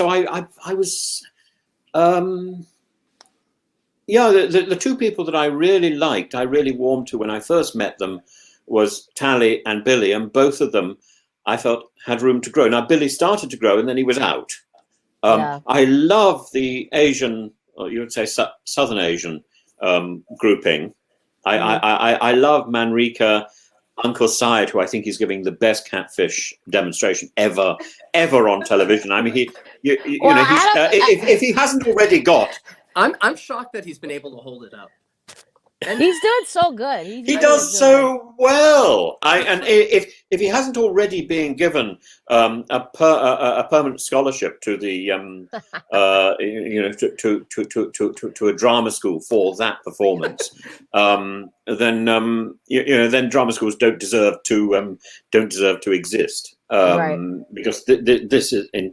I was the two people that I really liked, I really warmed to when I first met them was Tally and Billy, and both of them I felt had room to grow. Now Billy started to grow and then he was out. I love the Asian, or you would say Southern Asian grouping. I love Manrika, Uncle Syed, who I think is giving the best catfish demonstration ever on television. I mean, if he hasn't already got. I'm shocked that he's been able to hold it up. And he's doing so good. He does so well. And if he hasn't already been given a permanent scholarship to the to a drama school for that performance, then drama schools don't deserve to exist. Because this is in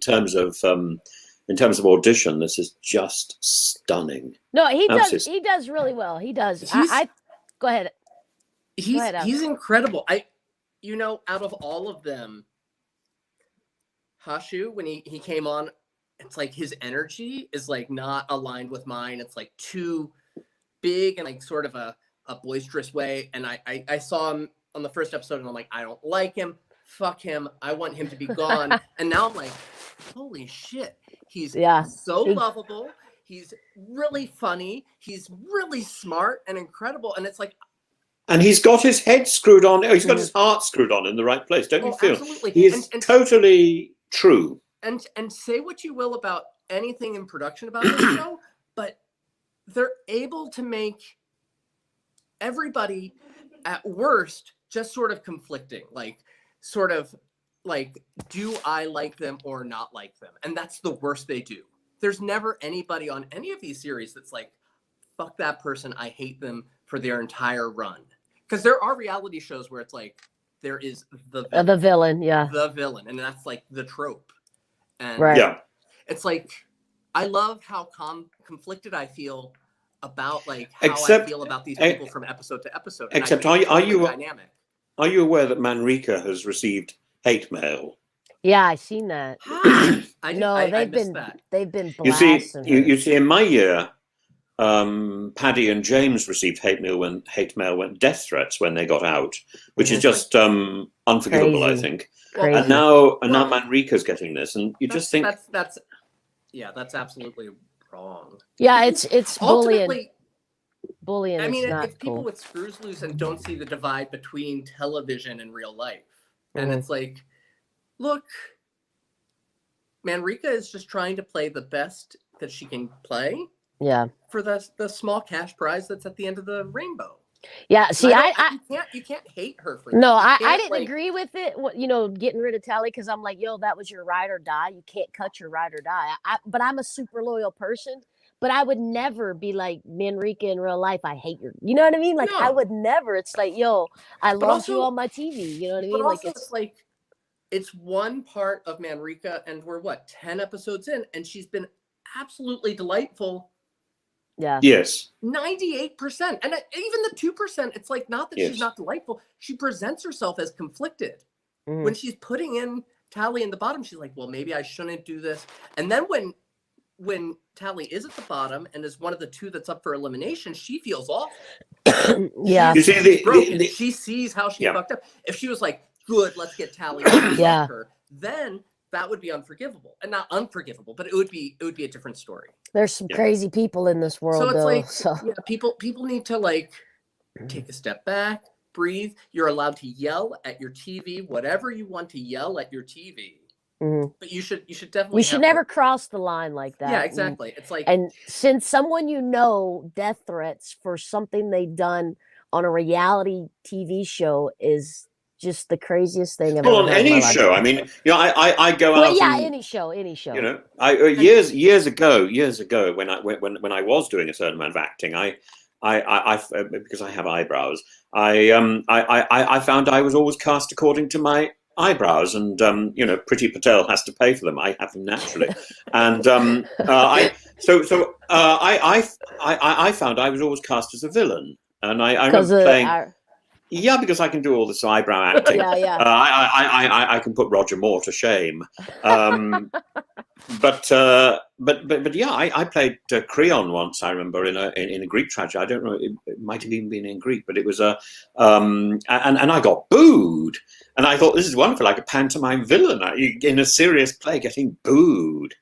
terms of audition, this is just stunning. No, he does. He does really well. He does. Go ahead. He's incredible. Out of all of them, Hashu, when he came on, it's like his energy is like not aligned with mine. It's like too big and like sort of a boisterous way. And I saw him on the first episode and I'm like, I don't like him. Fuck him. I want him to be gone. And now I'm like, holy shit. He's so lovable. He's really funny. He's really smart and incredible. And it's like, and he's got his head screwed on. He's got his heart screwed on in the right place. Don't you feel? Absolutely. He is totally true. And say what you will about anything in production about this show, but they're able to make everybody at worst just sort of conflicting, like sort of like, do I like them or not like them? And that's the worst they do. There's never anybody on any of these series that's like, fuck that person, I hate them for their entire run. Because there are reality shows where it's like, there is the villain, the villain, and that's like the trope. And yeah, it's like, I love how conflicted I feel about like how I feel about these people from episode to episode. Except, are you dynamic? Are you aware that Manrika has received hate mail? Yeah, I seen that. They've been blasting. You see, in my year, Paddy and James received hate mail when death threats when they got out, which is just unforgivable, crazy. I think. Crazy. And now Manrika's getting this, and you just think that's absolutely wrong. Yeah, it's bullying. Bullying. I mean, not if people with screws loose and don't see the divide between television and real life, and it's like, look, Manrika is just trying to play the best that she can play. Yeah. For the small cash prize that's at the end of the rainbow. Yeah. See, you can't hate her for no, that. I didn't agree with it. Getting rid of Tally, because I'm like, yo, that was your ride or die. You can't cut your ride or die. But I'm a super loyal person. But I would never be like Manrika in real life. I hate your. You know what I mean? Like I would never. It's like, yo, I love you on my TV. You know what I mean? But also, it's like it's one part of Manrika, and we're 10 episodes in, and she's been absolutely delightful. Yeah. Yes. 98%. And even the 2%, it's like not that she's not delightful. She presents herself as conflicted. Mm-hmm. When she's putting in Tally in the bottom, she's like, well, maybe I shouldn't do this. And then when Tally is at the bottom and is one of the two that's up for elimination, she feels awful. Yeah. You see, she sees how she fucked up. If she was like, good, let's get Tally her, then that would be unforgivable. And not unforgivable, but it would be a different story. There's some crazy people in this world, so it's people need to like take a step back, breathe. You're allowed to yell at your TV, whatever you want to yell at your TV. Mm-hmm. But you should definitely. We should never cross the line like that. Yeah, exactly. It's like, and since someone death threats for something they've done on a reality TV show is just the craziest thing I've ever on any show. I mean, I go out. Yeah, any show. You know, years ago, when I was doing a certain amount of acting, I because I have eyebrows, I found I was always cast according to my eyebrows, and Priti Patel has to pay for them. I have them naturally, and I found I was always cast as a villain, and I remember playing. Yeah, because I can do all this eyebrow acting. Yeah. I can put Roger Moore to shame. But yeah, I played Creon once. I remember in a Greek tragedy. I don't know. It might have even been in Greek, but it was and I got booed, and I thought, this is wonderful, like a pantomime villain in a serious play getting booed.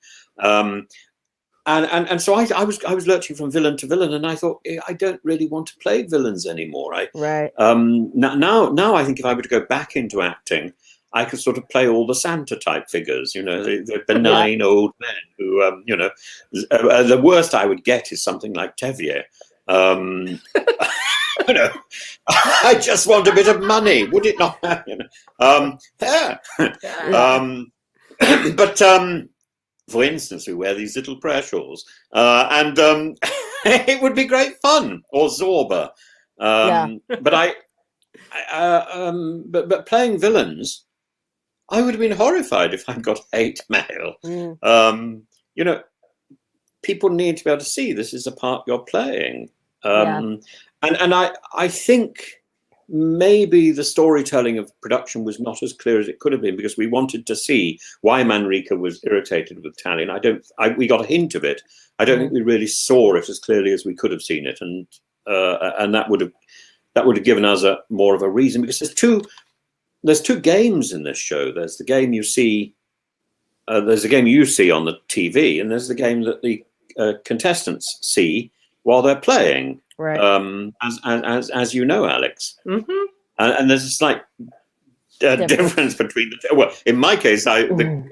And so I was lurching from villain to villain, and I thought, I don't really want to play villains anymore. Right. Now I think if I were to go back into acting, I could sort of play all the Santa type figures, the benign old men who, the worst I would get is something like Tevier. I just want a bit of money, would it not? But. For instance, we wear these little prayer shawls, and it would be great fun. Or Zorba, but but playing villains, I would have been horrified if I got hate mail. People need to be able to see this is a part you're playing, and I think. Maybe the storytelling of production was not as clear as it could have been, because we wanted to see why Manrika was irritated with Tally, and we got a hint of it. I don't think we really saw it as clearly as we could have seen it, and that would have given us more of a reason, because there's two games in this show. There's the game you see, on the TV, and there's the game that the contestants see while they're playing. Right. As you know, Alex. Mm-hmm. And there's a slight difference between the two. Well, in my case, the game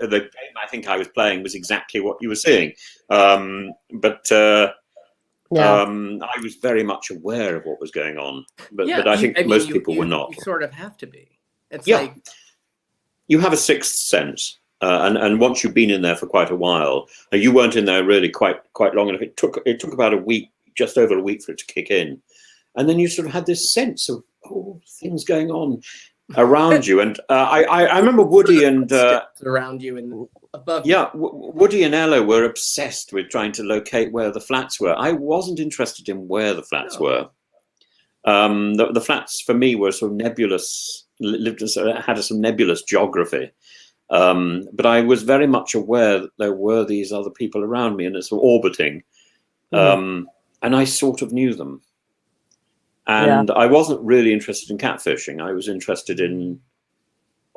I think I was playing was exactly what you were seeing. But I was very much aware of what was going on. But I think most people were not. You sort of have to be. It's like you have a sixth sense. And once you've been in there for quite a while, you weren't in there really quite long enough. It took about a week, just over a week, for it to kick in, and then you sort of had this sense of things going on around you. And I remember Woody and around you and above. Yeah, Woody and Ella were obsessed with trying to locate where the flats were. I wasn't interested in where the flats were. The flats for me were sort of nebulous, had some nebulous geography. But I was very much aware that there were these other people around me and it's orbiting. And I sort of knew them. And I wasn't really interested in catfishing. I was interested in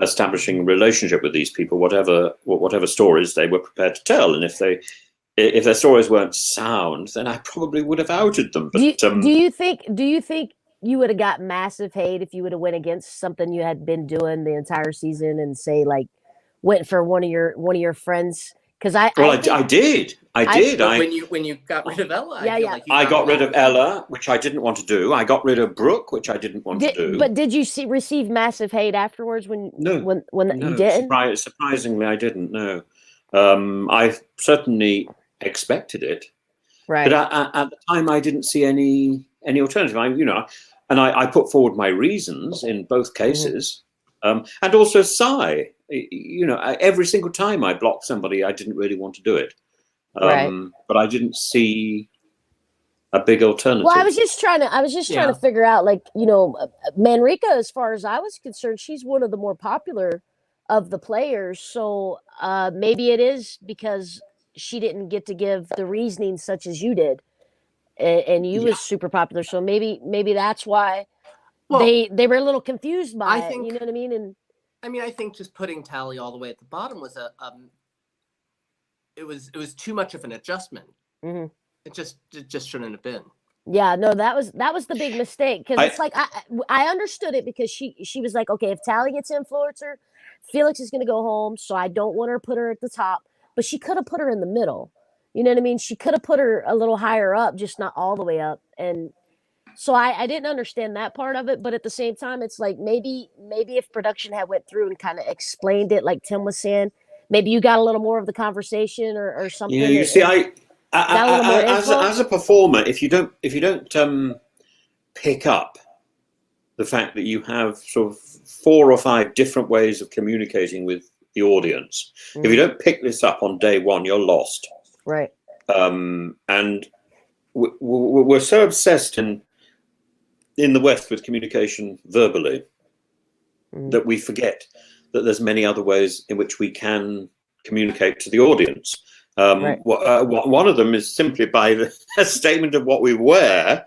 establishing a relationship with these people, whatever stories they were prepared to tell. And if their stories weren't sound, then I probably would have outed them. But do you think you would have got massive hate if you would have went against something you had been doing the entire season and say like went for one of your friends? Because I did. When you got rid of Ella, I got rid of Ella, which I didn't want to do. I got rid of Brooke, which I didn't want to do. But did you receive massive hate afterwards when you didn't? Surprisingly, I didn't. No, I certainly expected it, right? But at the time, I didn't see any alternative. I put forward my reasons in both cases, and also Cy. Every single time I blocked somebody, I didn't really want to do it. But I didn't see a big alternative. Well, I was just trying to figure out, like, Manrika, as far as I was concerned, she's one of the more popular of the players. So maybe it is because she didn't get to give the reasoning such as you did, and you was super popular. So maybe that's why they were a little confused by it. You know what I mean? And I think just putting Tally all the way at the bottom was it was too much of an adjustment. Mm-hmm. It just shouldn't have been. Yeah, no, that was the big mistake, because it's like I understood it, because she was like, okay, if Tally gets influencer, Felix is going to go home, so I don't want her to put her at the top, but she could have put her in the middle. You know what I mean? She could have put her a little higher up, just not all the way up. And so I didn't understand that part of it, but at the same time, it's like maybe if production had went through and kind of explained it, like Tim was saying, maybe you got a little more of the conversation or something. Yeah, you see, as a performer, if you don't pick up the fact that you have sort of 4 or 5 different ways of communicating with the audience, if you don't pick this up on day one, you're lost. Right. And we're so obsessed in the West with communication verbally that we forget that there's many other ways in which we can communicate to the audience. One of them is simply by a statement of what we wear,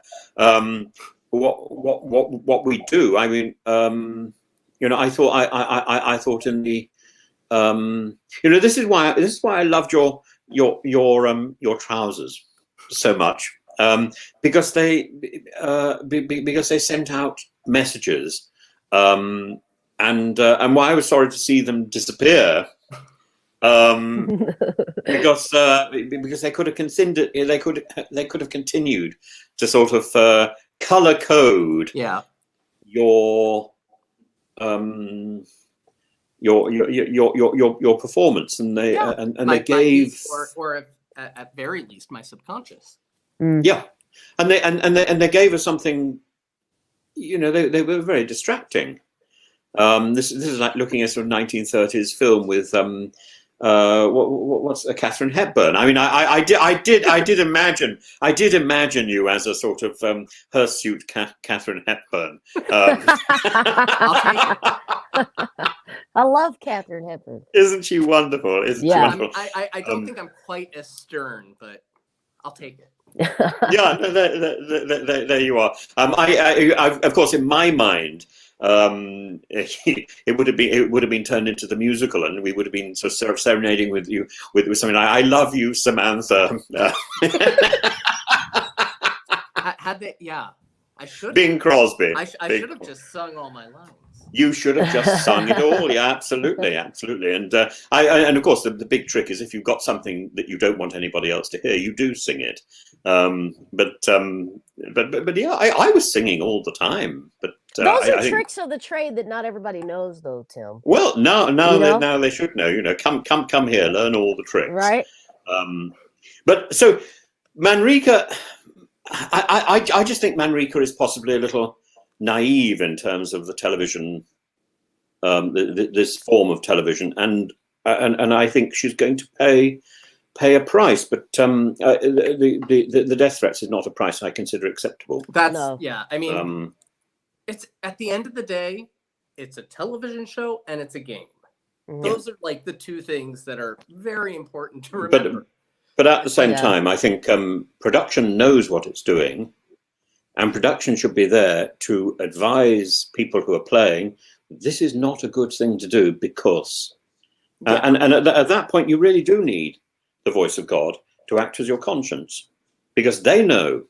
what we do. I mean, I thought in the, this is why I loved your trousers so much. Because they sent out messages, and why I was sorry to see them disappear, because they could have continued to sort of color code your performance, and they gave, or at very least my subconscious. Yeah, and they gave us something. They were very distracting. This is like looking at sort of 1930s film with what's Catherine Hepburn. I mean, I did imagine you as a sort of hirsute Catherine Hepburn. I love Catherine Hepburn. Isn't she wonderful? Isn't she wonderful? I don't think I'm quite as stern, but I'll take it. Yeah, no, there you are. Of course, in my mind, it would have been turned into the musical, and we would have been sort of serenading with you with something like "I love you, Samantha." Had they? Yeah, I should. Bing Crosby. I should have just sung all my lines. You should have just sung it all. Yeah, absolutely. And and of course, the big trick is if you've got something that you don't want anybody else to hear, you do sing it. But yeah, I was singing all the time. But those are tricks of the trade that not everybody knows, though, Tim. Well, now they should know. You know, come here, learn all the tricks. Right. But so Manrika, I just think Manrika is possibly a little naive in terms of the television, this form of television, and I think she's going to pay a price. But the death threats is not a price I consider acceptable. Yeah. I mean, it's at the end of the day, it's a television show and it's a game. Those are like the two things that are very important to remember. But at the same time, I think production knows what it's doing. And production should be there to advise people who are playing, this is not a good thing to do because... and at that point, you really do need the voice of God to act as your conscience. Because they know,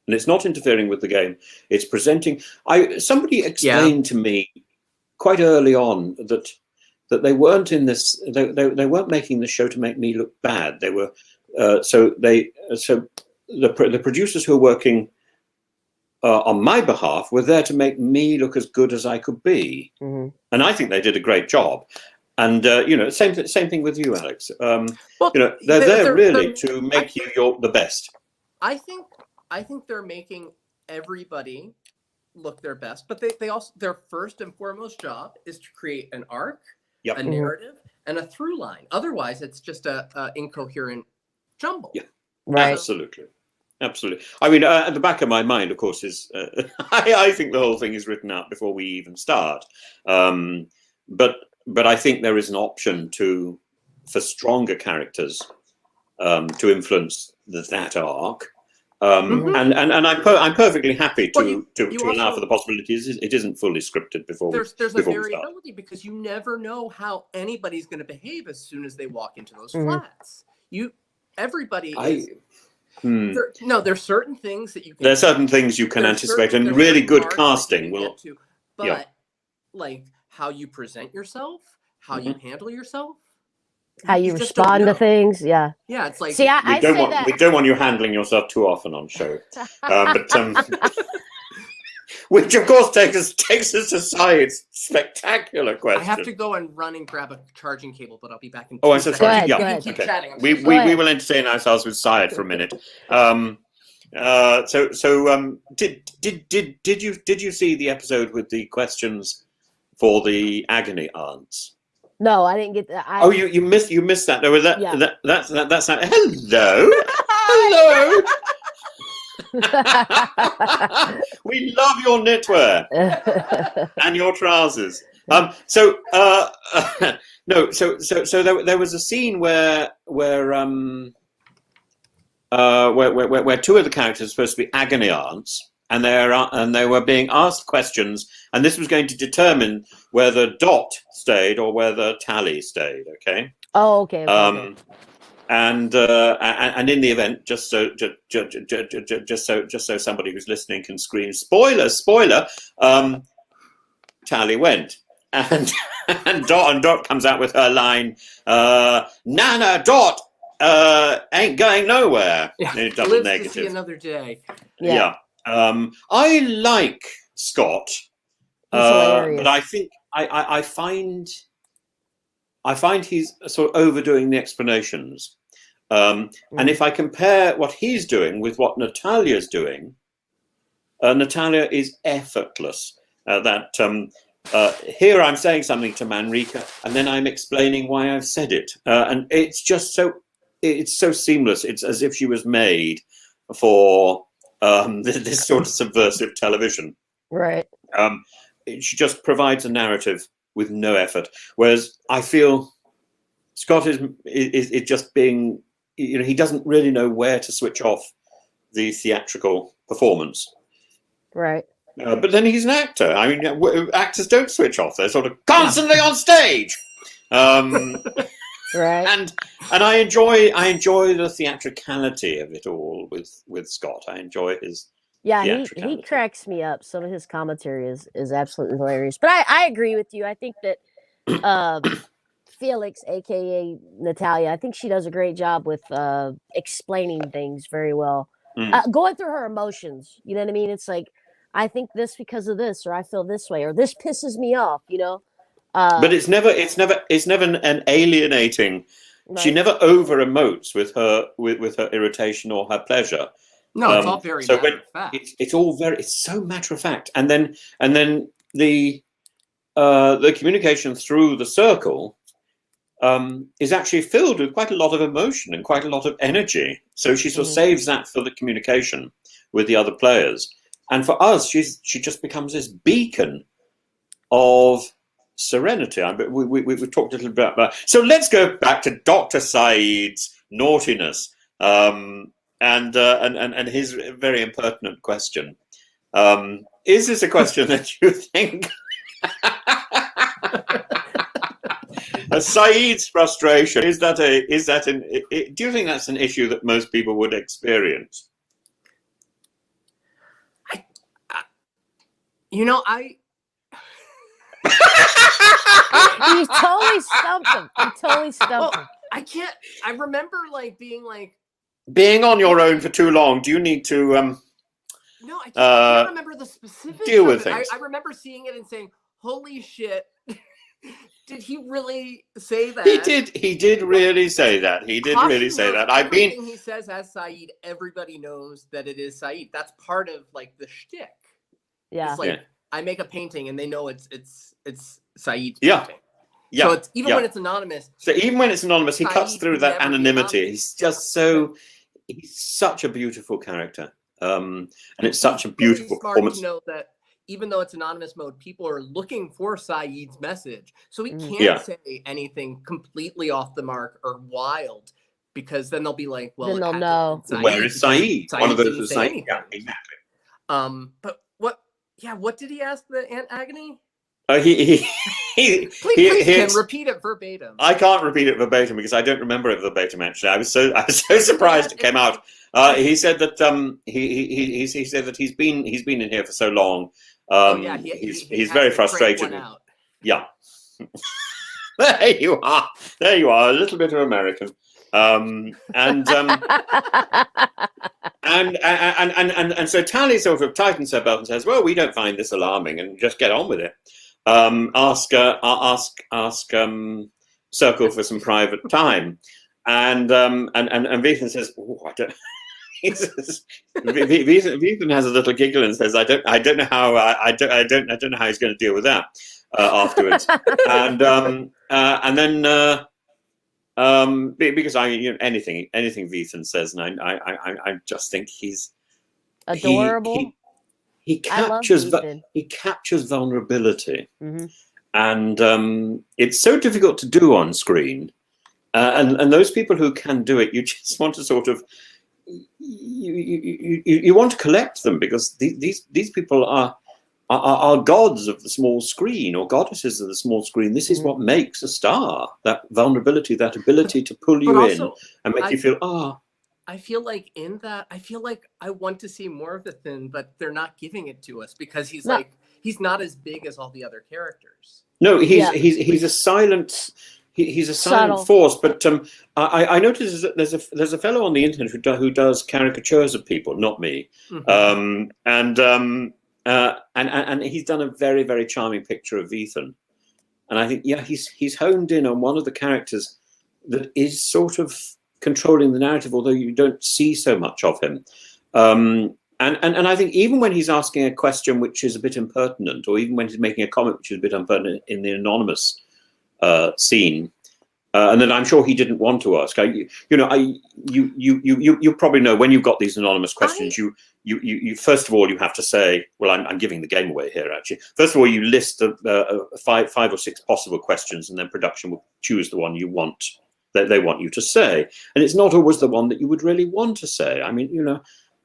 and it's not interfering with the game, it's presenting... Somebody explained to me quite early on that they weren't in this... They weren't making the show to make me look bad. They were... So the producers who are working... on my behalf, were there to make me look as good as I could be, and I think they did a great job. And you know, same thing with you, Alex. You know, they're really to make you the best. I think they're making everybody look their best, but they also, their first and foremost job is to create an arc, a narrative, and a through line. Otherwise, it's just a incoherent jumble. Yeah, right. Absolutely. I mean, at the back of my mind, of course, is I think the whole thing is written out before we even start. But I think there is an option for stronger characters to influence that arc. And I'm perfectly happy to allow for the possibilities. It isn't fully scripted before. There's a variability because you never know how anybody's going to behave as soon as they walk into those flats. Everybody is. There's certain things that you can. There's certain things you can anticipate, and really good casting will. But like how you present yourself, how you handle yourself, how you respond to things. Yeah, it's like. See, we don't want you handling yourself too often on show, which of course takes us to Syed's spectacular question. I have to go and run and grab a charging cable, but I'll be back in. Oh, I'm so sorry. Go ahead. Keep chatting. We will entertain ourselves with Syed for a minute. Did you see the episode with the questions for the agony aunts? No, I didn't get that. You missed that. No, that's not. Hello. We love your knitwear and your trousers. So there was a scene where two of the characters are supposed to be agony aunts, and they were being asked questions, and this was going to determine whether Dot stayed or whether Tally stayed. Okay. Oh, okay. And in the event, just so somebody who's listening can scream, spoiler, Tally went, and Dot comes out with her line, Nana, Dot ain't going nowhere. Yeah, in double lives negative. To see another day. Yeah. I like Scott, but I think I find he's sort of overdoing the explanations. And if I compare what he's doing with what Natalia's doing, Natalia is effortless. Here I'm saying something to Manrika, and then I'm explaining why I've said it, and it's just it's so seamless. It's as if she was made for this sort of subversive television. Right. She just provides a narrative with no effort, whereas I feel Scott is just being. He doesn't really know where to switch off the theatrical performance. Right. But then he's an actor. I mean, actors don't switch off; they're sort of constantly on stage. Right. And I enjoy the theatricality of it all with Scott. I enjoy his he cracks me up. Some of his commentary is absolutely hilarious. But I agree with you. I think that Felix, aka Natalia, I think she does a great job with explaining things very well. Going through her emotions, you know what I mean? It's like, I think this because of this, or I feel this way, or this pisses me off, you know. But it's never an alienating. Right. She never over emotes with her irritation or her pleasure. No, it's all very matter of fact. It's so matter of fact. And then the communication through the circle is actually filled with quite a lot of emotion and quite a lot of energy. So she sort of saves that for the communication with the other players. And for us, she just becomes this beacon of serenity. We've talked a little bit about. So let's go back to Dr. Saeed's naughtiness and his very impertinent question. Is this a question that you think Saeed's frustration do you think that's an issue that most people would experience? You totally stumped him. I can't. I remember being on your own for too long. Do you need to? No, I can't remember the specifics. Deal with things. I remember seeing it and saying, "Holy shit! Did he really say that?" He did really say that. He did really say that. Everything he says as Saeed, everybody knows that it is Saeed. That's part of the shtick. Yeah. It's I make a painting and they know it's Saeed's painting. Yeah. So it's even when it's anonymous. So even when it's anonymous, he cuts through that anonymity. He's just he's such a beautiful character. And it's such a beautiful performance. To know that even though it's anonymous mode, people are looking for Saeed's message. So he can't say anything completely off the mark or wild, because then they'll be like, well, then they'll know. Where is Saeed? One of those is Saeed. Yeah, exactly. But what did he ask the Aunt Agony? Please, Ken, repeat it verbatim. I can't repeat it verbatim because I don't remember it verbatim. Actually, I was so surprised it came out. He said that he said that he's been in here for so long. He's very frustrated. Yeah. There you are, a little bit of American. And so Tally sort of tightens her belt and says, "Well, we don't find this alarming, and just get on with it. Ask Circle for some private time." And Vethan says, "Oh, I don't." Vethan has a little giggle and says, "I don't know how I don't know how he's going to deal with that afterwards." And then because anything Vethan says, and I just think he's adorable. He captures vulnerability, and it's so difficult to do on screen. And those people who can do it, you just want to sort of you want to collect them, because these people are gods of the small screen, or goddesses of the small screen. This is what makes a star: that vulnerability, that ability to pull you in and make you feel I feel like in that, I feel like I want to see more of the Thin, but they're not giving it to us because he's not as big as all the other characters. No, he's a silent. He's a silent force, but I noticed that there's a fellow on the internet who does caricatures of people, not me, and he's done a very, very charming picture of Vethan, and I think he's honed in on one of the characters that is sort of controlling the narrative, although you don't see so much of him, and I think even when he's asking a question which is a bit impertinent, or even when he's making a comment which is a bit impertinent in the anonymous scene, and then I'm sure he didn't want to ask. You probably know when you've got these anonymous questions, you first of all you have to say, well, I'm giving the game away here. Actually, first of all, you list five or six possible questions, and then production will choose the one you want, that they want you to say, and it's not always the one that you would really want to say. I mean,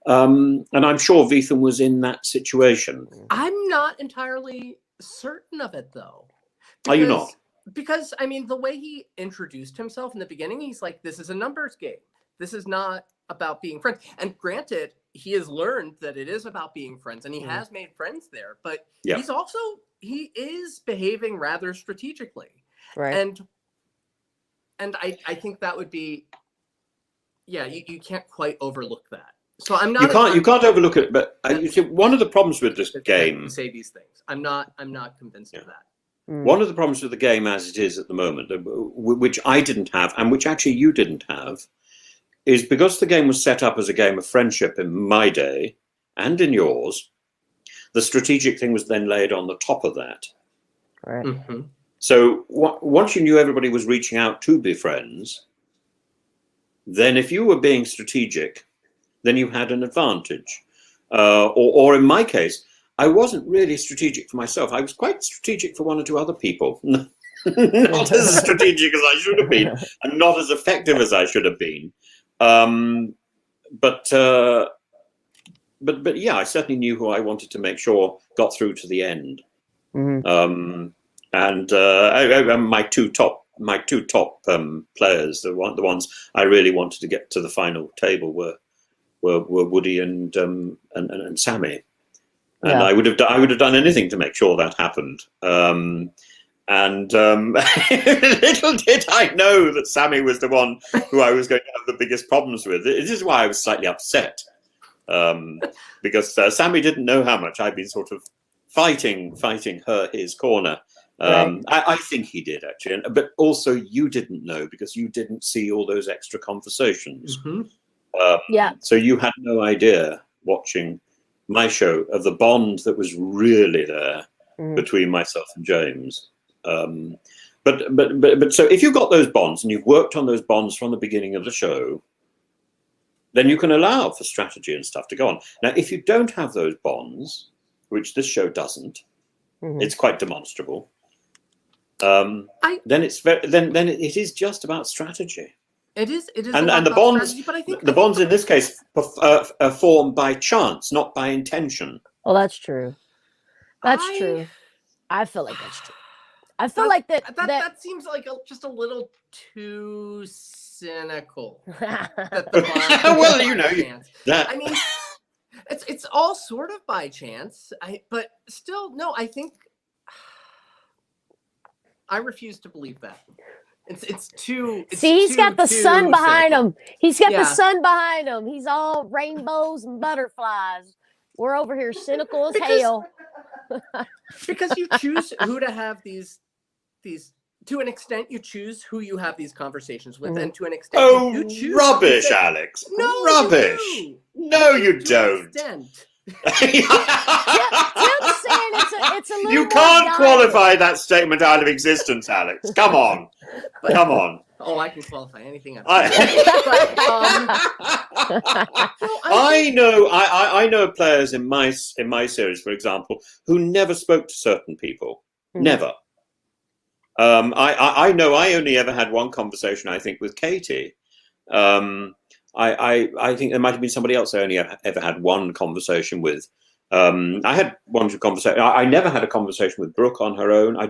And I'm sure Vithan was in that situation. I'm not entirely certain of it, though. Are you not? Because, I mean, the way he introduced himself in the beginning, he's like, this is a numbers game. This is not about being friends. And granted, he has learned that it is about being friends, and he has made friends there. But he is behaving rather strategically. Right. And I think that would be, you can't quite overlook that. So I'm not. You can't overlook it. But you see, one of the problems with this game. Say these things. I'm not convinced of that. One of the problems with the game as it is at the moment, which I didn't have, and which actually you didn't have, is because the game was set up as a game of friendship in my day and in yours, the strategic thing was then laid on the top of that. Right. Mm-hmm. So once you knew everybody was reaching out to be friends, then if you were being strategic, then you had an advantage. Or in my case, I wasn't really strategic for myself. I was quite strategic for one or two other people. Not as strategic as I should have been, and not as effective as I should have been. But yeah, I certainly knew who I wanted to make sure got through to the end. Mm-hmm. My two top players, the ones I really wanted to get to the final table were Woody and Sammy. And I would have done anything to make sure that happened. Little did I know that Sammy was the one who I was going to have the biggest problems with. This is why I was slightly upset, because Sammy didn't know how much I'd been sort of fighting his corner. I think he did actually, but also you didn't know because you didn't see all those extra conversations. Mm-hmm. So you had no idea watching my show of the bond that was really there between myself and James. But so if you've got those bonds and you've worked on those bonds from the beginning of the show, then you can allow for strategy and stuff to go on. Now, if you don't have those bonds, which this show doesn't, it's quite demonstrable. Then it is just about strategy. It is, and the bonds. Strategy, but I think the bonds in this case are formed by chance, not by intention. Well, that's true. That's true. I feel like that's true. I feel like that seems like just a little too cynical. Well, you know that. I mean, it's all sort of by chance. But still, no. I think I refuse to believe that. It's too. See, he's got the sun behind him. He's got the sun behind him. He's all rainbows and butterflies. We're over here cynical as hell. Because you choose who to have these. To an extent, you choose who you have these conversations with, and to an extent, you choose. Rubbish, Alex. No, rubbish. No, you don't. Tim's saying it's a little. You can't qualify that statement out of existence, Alex. Come on. Come on. Oh, I can qualify anything. I know players in my series, for example, who never spoke to certain people. Never. I know I only ever had one conversation, I think, with Katie. I think there might have been somebody else I only ever had one conversation with. I had one conversation. I never had a conversation with Brooke on her own. I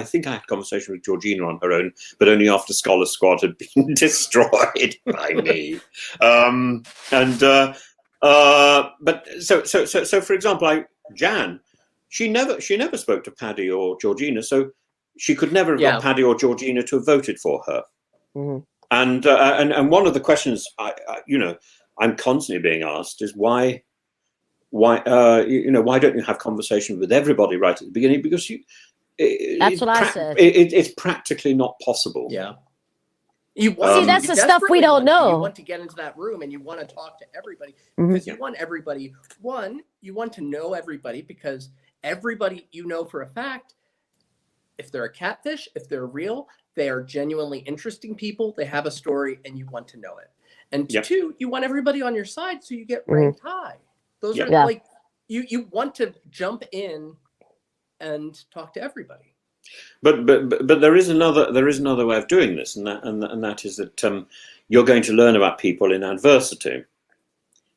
think I had a conversation with Georgina on her own, but only after Scholar Squad had been destroyed by me. But so for example, Jan, she never spoke to Paddy or Georgina, so she could never have got Paddy or Georgina to have voted for her. And one of the questions I'm constantly being asked is why don't you have conversation with everybody right at the beginning? Because that's what I said. It's practically not possible. Yeah. That's the stuff we don't know. You want to get into that room and you want to talk to everybody because you want everybody. One, you want to know everybody because everybody for a fact, if they're a catfish, if they're real, they are genuinely interesting people. They have a story and you want to know it. And two, you want everybody on your side so you get ranked high. Those are like you want to jump in and talk to everybody. But there is another way of doing this, and that is that you're going to learn about people in adversity.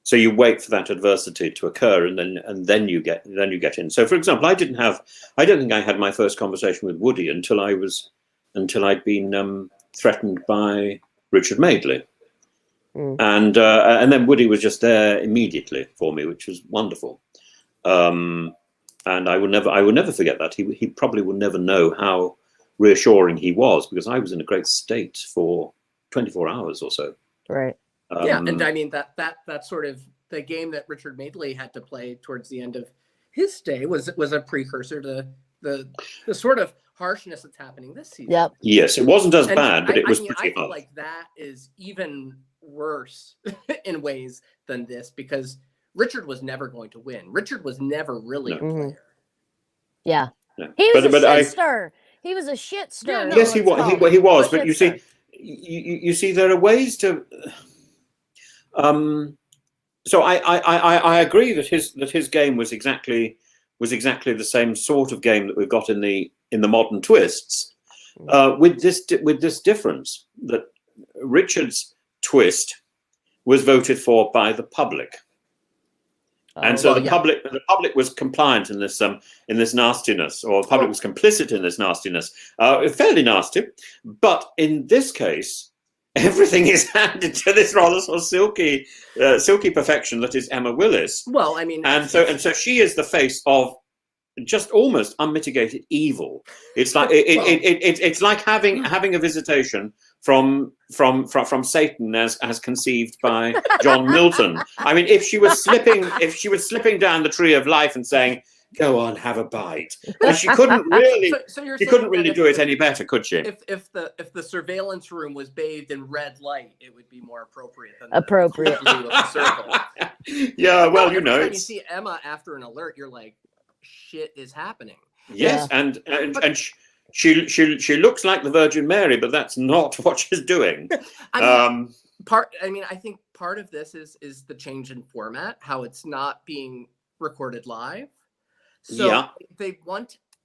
So you wait for that adversity to occur, and then you get in. So, for example, I don't think I had my first conversation with Woody until I'd been threatened by Richard Madeley, and then Woody was just there immediately for me, which was wonderful. And I will never forget that. He probably will never know how reassuring he was, because I was in a great state for 24 hours or so. Right. Yeah, and I mean that sort of the game that Richard Madeley had to play towards the end of his stay was a precursor to the sort of harshness that's happening this season. Yep. Yes, it wasn't as bad, but it was pretty I feel hard. like that is even worse in ways than this, because Richard was never going to win. Richard was never really a player. Yeah. No. He was a shit stir. He was a shit stir. Yeah, no, Yes, he was. But you stir. see, you see, there are ways to. So I agree that his game was exactly the same sort of game that we've got in the modern twists, with this difference that Richard's twist was voted for by the public. And so the public was compliant in this nastiness, or the public was complicit in this nastiness, fairly nasty. But in this case, everything is handed to this rather sort of silky perfection that is Emma Willis. Well, I mean, and so she is the face of just almost unmitigated evil. It's like it's like having a visitation from Satan as conceived by John Milton. I mean, if she was slipping down the tree of life and saying, "Go on, have a bite," but she couldn't really. She couldn't really do it any better, could she? If the surveillance room was bathed in red light, it would be more appropriate than appropriate. The blue of the circle. Yeah, well, you know, when you see Emma after an alert, you're like, shit is happening. Yes, yeah. and she looks like the Virgin Mary, but that's not what she's doing. I think part of this is the change in format, how it's not being recorded live. So yeah.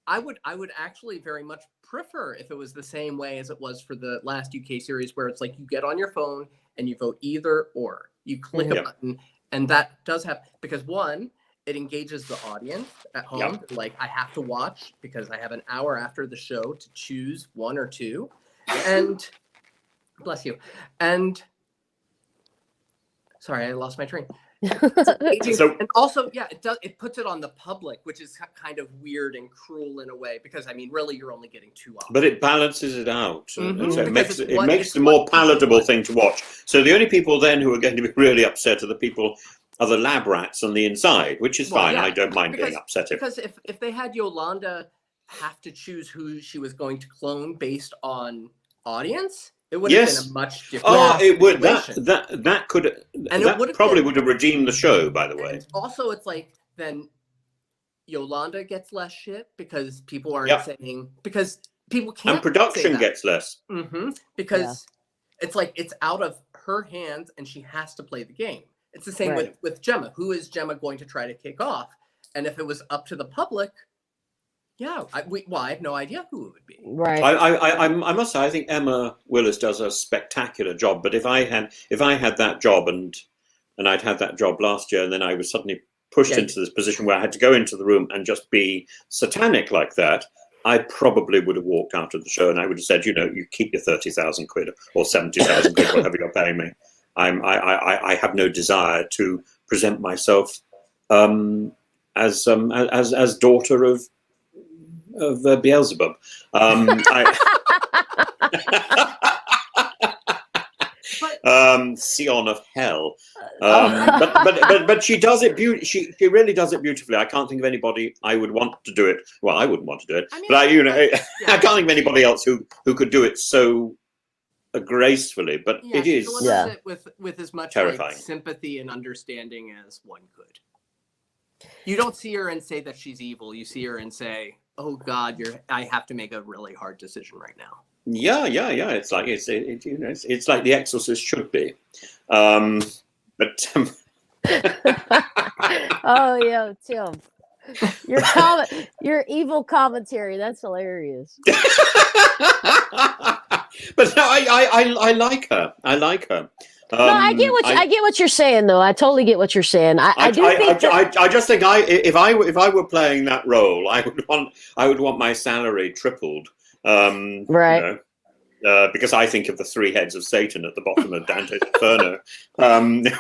I would actually very much prefer if it was the same way as it was for the last UK series, where it's like you get on your phone and you vote either or. You click a button, and that does have, because one, it engages the audience at home. Yep. Like, I have to watch because I have an hour after the show to choose one or two. And bless you. And sorry, I lost my train. And also, yeah, it puts it on the public, which is kind of weird and cruel in a way, because I mean, really, you're only getting 2 hours. But it balances it out. Mm-hmm. So it makes the more palatable thing to watch. So the only people then who are going to be really upset are the lab rats on the inside, which is fine. Yeah, I don't mind getting upset. Because if they had Yolanda have to choose who she was going to clone based on audience, it would have been a much different. Oh, it would. Situation. That probably would have redeemed the show. By the way. And also, it's like then Yolanda gets less shit because people aren't saying, because people can't. And production gets less. Mm-hmm. Because it's like it's out of her hands, and she has to play the game. It's the same with Gemma. Who is Gemma going to try to kick off? And if it was up to the public, I have no idea who it would be. Right. I must say, I think Emma Willis does a spectacular job. But if I had that job, and I'd had that job last year, and then I was suddenly pushed into this position where I had to go into the room and just be satanic like that, I probably would have walked out of the show, and I would have said, you keep your 30,000 quid or 70,000 quid, whatever you're paying me. I have no desire to present myself as daughter of Beelzebub. Sion of hell. But she does it. She really does it beautifully. I can't think of anybody I would want to do it. Well, I wouldn't want to do it, but I can't think of anybody else who could do it so gracefully. But it is it with as much terrifying sympathy and understanding as one could. You don't see her and say that she's evil. You see her and say, "Oh God, I have to make a really hard decision right now." Yeah. It's like it's like The Exorcist should be. But oh yeah, Tim, your evil commentary, that's hilarious. But no, I like her. I like her. No, I get what you're saying, though. I totally get what you're saying. I just think if I were playing that role, I would want my salary tripled. Right. Because I think of the three heads of Satan at the bottom of Dante's Inferno.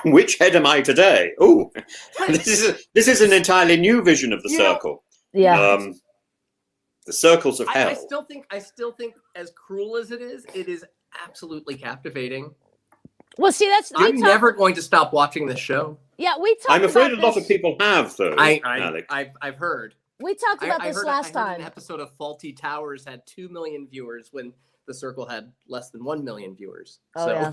Which head am I today? Oh, this is an entirely new vision of the circle. Yeah. The circles of hell. I still think, as cruel as it is absolutely captivating. Well, see, I'm never going to stop watching this show. Yeah, we talked. I'm afraid a lot of people have, though. Alex. I've heard. We talked about this last time. An episode of Faulty Towers had 2 million viewers when The Circle had less than 1 million viewers. Oh, so yeah.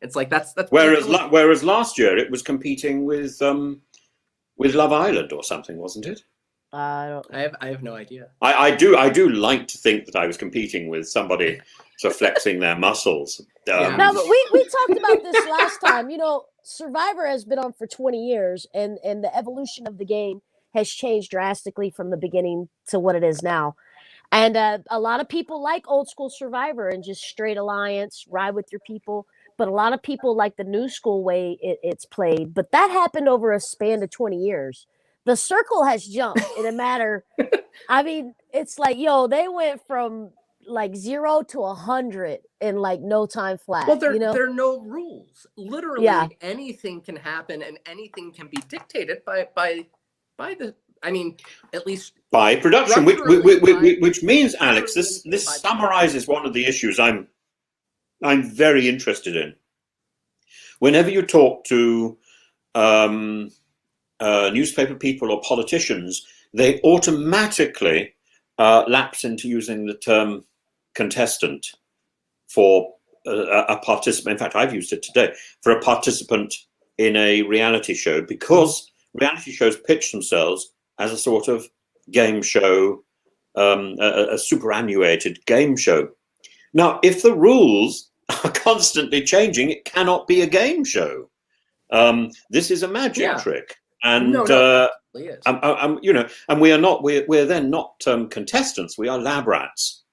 It's like that's whereas last year it was competing with Love Island or something, wasn't it? I have no idea. I do like to think that I was competing with somebody sort of flexing their muscles. No, but we talked about this last time. You know, Survivor has been on for 20 years, and the evolution of the game has changed drastically from the beginning to what it is now. And a lot of people like old school Survivor and just straight alliance, ride with your people. But a lot of people like the new school way it's played. But that happened over a span of 20 years. The circle has jumped in a matter. I mean, it's like, they went from like 0 to 100 in like no time flat. Well, there are no rules. Literally, anything can happen and anything can be dictated by the. I mean, at least by production, which means, Alex, this summarizes one of the issues I'm very interested in. Whenever you talk to newspaper people or politicians, they automatically lapse into using the term contestant for a participant. In fact, I've used it today for a participant in a reality show, because reality shows pitch themselves as a sort of game show, a superannuated game show. Now, if the rules are constantly changing, it cannot be a game show. This is a magic trick, and and we're then not contestants. We are lab rats,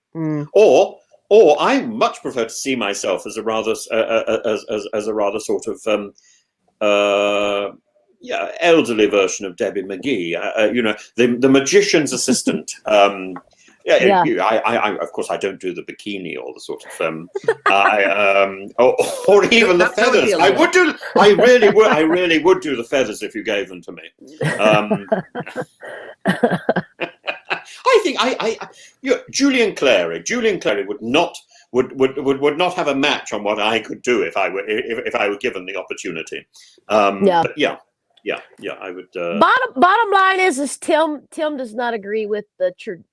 or I much prefer to see myself as a rather sort of elderly version of Debbie McGee. The magician's assistant. I of course I don't do the bikini or the sort of or even the feathers. I really would do the feathers if you gave them to me. I think Julian Clary would not have a match on what I could do if I were given the opportunity. But I would. Bottom line is Tim does not agree with the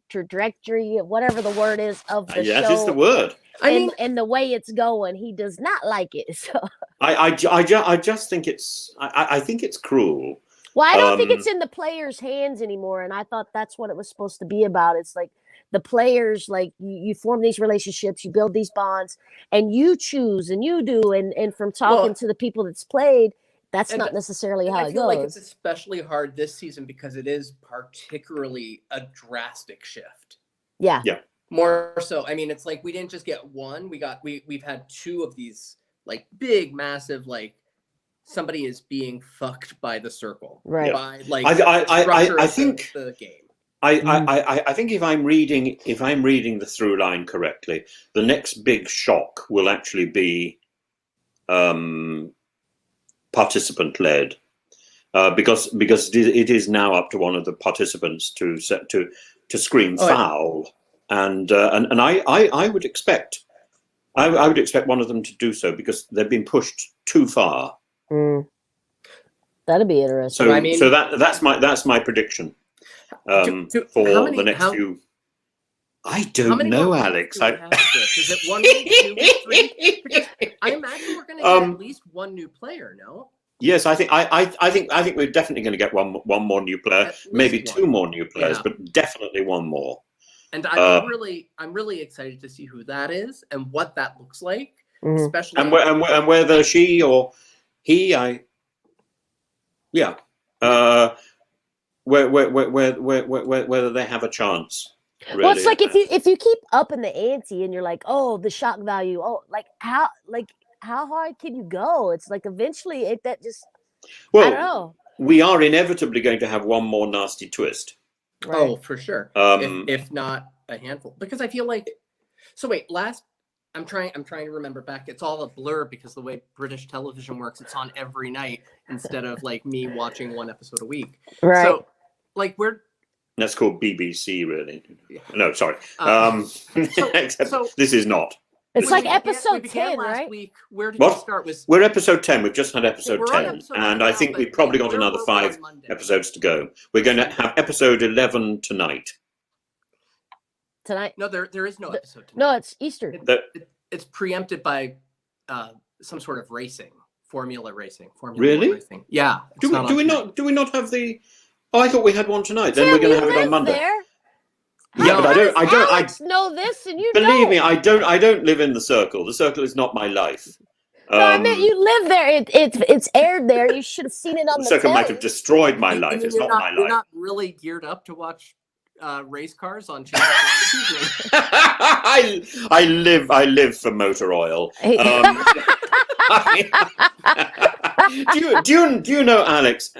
trajectory, whatever the word is, of the show. Yes, it's the word. And the way it's going, he does not like it. So I just think I think it's cruel. Well, I don't think it's in the players' hands anymore, and I thought that's what it was supposed to be about. It's like the players, like you form these relationships, you build these bonds, and you choose and you do, and from talking to the people that's played, that's not necessarily how it goes. Like it's especially hard this season because it is particularly a drastic shift. Yeah. More so. I mean, it's like we didn't just get one. We've had two of these like big, massive, like somebody is being fucked by the circle. Right. By like I think the game. I think if I'm reading the through line correctly, the next big shock will actually be participant led, because it is now up to one of the participants to scream foul, and I would expect one of them to do so because they've been pushed too far. That'd be interesting. So that's my prediction for the next few. I don't know, Alex. Is it 1 week, 2 weeks, 3 weeks? Because I imagine we're going to get at least one new player. No. Yes, I think we're definitely going to get one more new player, maybe two more new players, but definitely one more. And I'm really excited to see who that is and what that looks like, especially and whether she or he, whether they have a chance. Really. Well, it's like if you keep upping the ante and you're like, oh, the shock value, oh, like how, like how hard can you go? It's like eventually that just, I Well, don't know. we are inevitably going to have one more nasty twist. Right. Oh, for sure. If not a handful, because I feel like. So wait, I'm trying to remember back. It's all a blur because the way British television works, it's on every night instead of like me watching one episode a week. Right. So, like That's called BBC, really. Yeah. No, sorry. Except so- this is not. It's when like we began- episode we began 10, last right? week. Where did What? we start? We're episode 10. We've just had episode We're on 10. episode And 10 I now, think but we've probably got where another were we on 5 Monday? episodes to go. We're going to have episode 11 tonight. Tonight. No, there is no episode tonight. No, it's Easter. It's preempted by some sort of racing, Formula racing. Really? One racing. Yeah. Do we not have the? Oh, I thought we had one tonight. Then Tim, we're going to you have it on live Monday. there. Yeah, but I don't. Alex know this, and you Believe don't. me, I don't live in the circle. The circle is not my life. No, I meant you live there. It's aired there. You should have seen it on The the circle might telly. have destroyed my And life. then It's you're not my You're life. not really geared up to watch race cars on channel. I live for motor oil. Do you know Alex?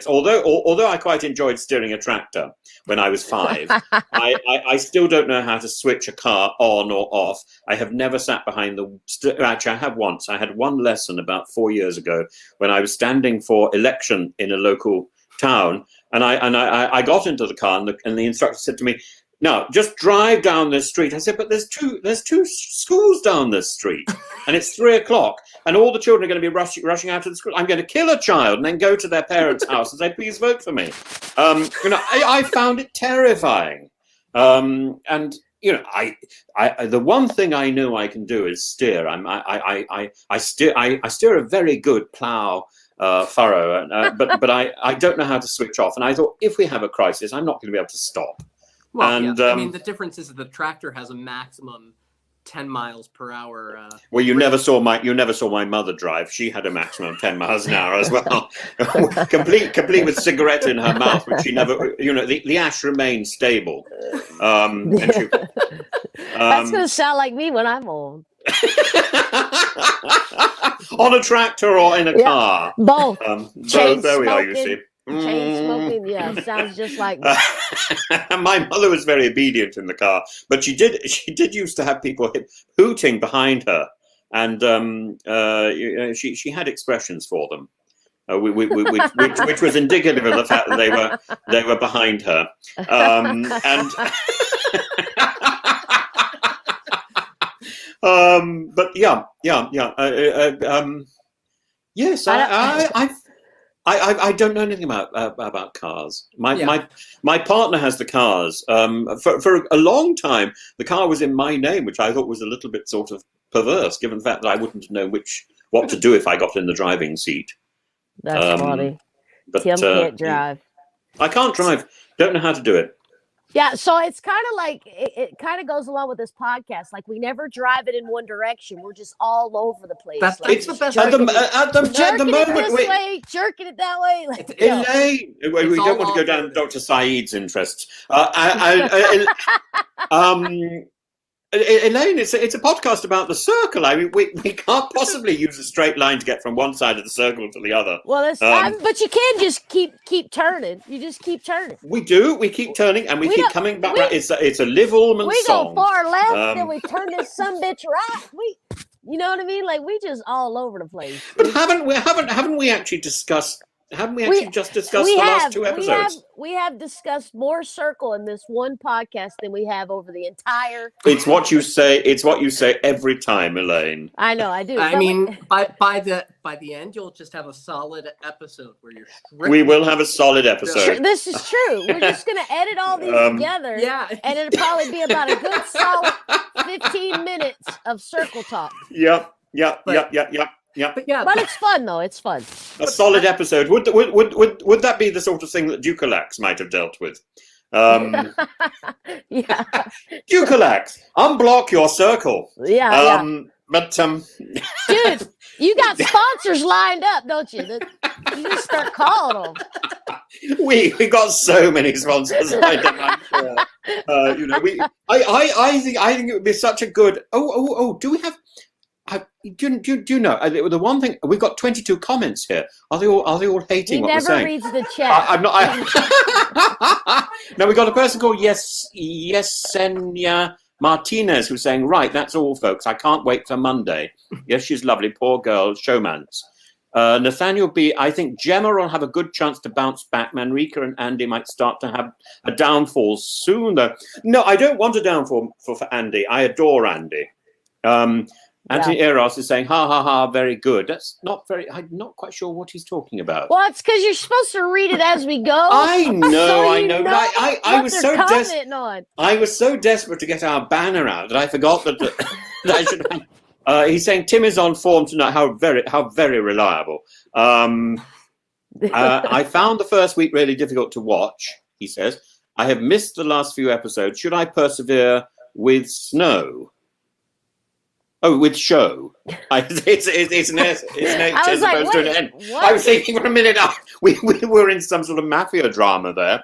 Although I quite enjoyed steering a tractor when I was 5, I still don't know how to switch a car on or off. I have never sat behind actually, I have once. I had one lesson about 4 years ago when I was standing for election in a local town, and I got into the car, and the instructor said to me, "No, just drive down this street." I said, "But there's two schools down this street, and it's 3 o'clock, and all the children are going to be rushing out of the school. I'm going to kill a child and then go to their parents' house and say, 'Please vote for me.'" I found it terrifying, and the one thing I know I can do is steer. I steer a very good plow. Furrow, but I don't know how to switch off. And I thought, if we have a crisis, I'm not going to be able to stop. Well, And, I mean, the difference is that the tractor has a maximum 10 miles per hour. Well, you never saw my mother drive. She had a maximum of 10 miles an hour as well, complete with cigarette in her mouth, which she never. The ash remained stable. That's gonna sound like me when I'm old. On a tractor or in a car. Both. Both. There we are. You see. Chain smoking, yeah, sounds just like. My mother was very obedient in the car, but she did used to have people hooting behind her, and she had expressions for them, which was indicative of the fact that they were behind her, and. But yeah. Yes, I don't know anything about cars. My partner has the cars. For a long time, the car was in my name, which I thought was a little bit sort of perverse, given the fact that I wouldn't know what to do if I got in the driving seat. That's funny. But Tim can't drive. I can't drive. Don't know how to do it. Yeah, so it's kind of like it kind of goes along with this podcast. Like, we never drive it in one direction. We're just all over the place. That's like, the best. At the jerking moment, it this way, jerking it that way. Like, Elaine, we don't want to go down Dr. Saeed's interests. Elaine, it's a podcast about the circle. I mean, we can't possibly use a straight line to get from one side of the circle to the other. Well, but you can just keep turning. You just keep turning. We do. We keep turning, and we keep coming back. It's a Liv Ullmann We song. go far left, then we turn this sumbitch right. You know what I mean? Like, we just all over the place. But haven't we actually discussed? Haven't we actually just discussed the last 2 episodes? We have discussed more circle in this one podcast than we have over the entire. It's what you say. It's what you say every time, Elaine. I know, I do. I mean, by the end, you'll just have a solid episode where you're. We will have a solid episode. This is true. We're just gonna edit all these together. Yeah, and it'll probably be about a good solid 15 minutes of circle talk. Yep. Yeah, But it's fun though. It's fun. A solid episode. Would that be the sort of thing that Ducalax might have dealt with? Yeah. Ducalax, unblock your circle. Yeah. But Dude, you got sponsors lined up, don't you? You just start calling them. we got so many sponsors lined up. I'm sure. I think it would be such a good. Do we have? Do you know the one thing? We've got 22 comments here. Are they all hating He what we're never saying? reads the chat. I'm not. Now we got a person called Yesenia Martinez who's saying, right, that's all, folks. I can't wait for Monday. Yes, she's lovely. Poor girl, showmans. Nathaniel B, I think Gemma will have a good chance to bounce back. Manrika and Andy might start to have a downfall soon, though. No, I don't want a downfall for Andy. I adore Andy. Anthony Eros is saying, ha, ha, ha, very good. That's not very, I'm not quite sure what he's talking about. Well, it's because you're supposed to read it as we go. I know, so I know. But I was so commenting on. I was so desperate to get our banner out that I forgot that, that I should have. He's saying Tim is on form tonight. How very reliable. I found the first week really difficult to watch, he says. I have missed the last few episodes. Should I persevere with Snow? Oh, with show. It's an S. It's an H as opposed to an N. What? I was thinking for a minute, we were in some sort of mafia drama there.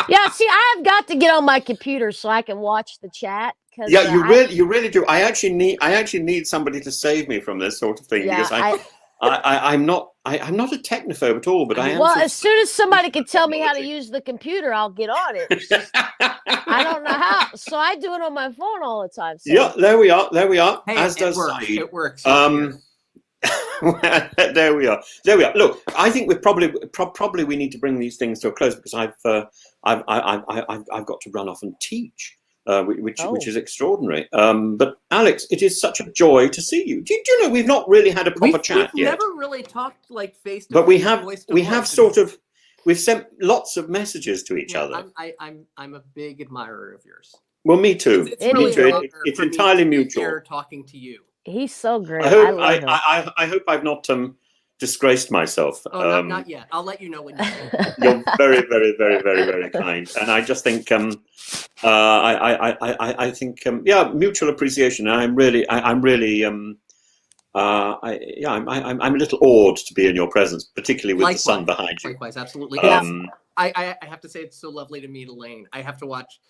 Yeah, see, I've got to get on my computer so I can watch the chat. Yeah, you really do. I actually need somebody to save me from this sort of thing because I'm not a technophobe at all, but I am. Well, as soon as somebody can tell me how to use the computer, I'll get on it. It's just, I don't know how, so I do it on my phone all the time. So. Yeah, there we are. Hey, as does Saeed. It works. There we are. Look, I think we probably we need to bring these things to a close because I've got to run off and teach. Which is extraordinary. But Alex, it is such a joy to see you. Do you know we've not really had a proper chat we've yet? Never really talked like face to face. But we have we've sent lots of messages to each other. I'm a big admirer of yours. Well, me too. It's entirely mutual. Here talking to you. He's so great. I hope I've not disgraced myself. Oh, not yet. I'll let you know when you do. You're very, very, very, very, very kind, and I just think I think mutual appreciation. And I'm a little awed to be in your presence, particularly with Likewise. the sun behind you. Likewise, absolutely. I have to say it's so lovely to meet Elaine. I have to watch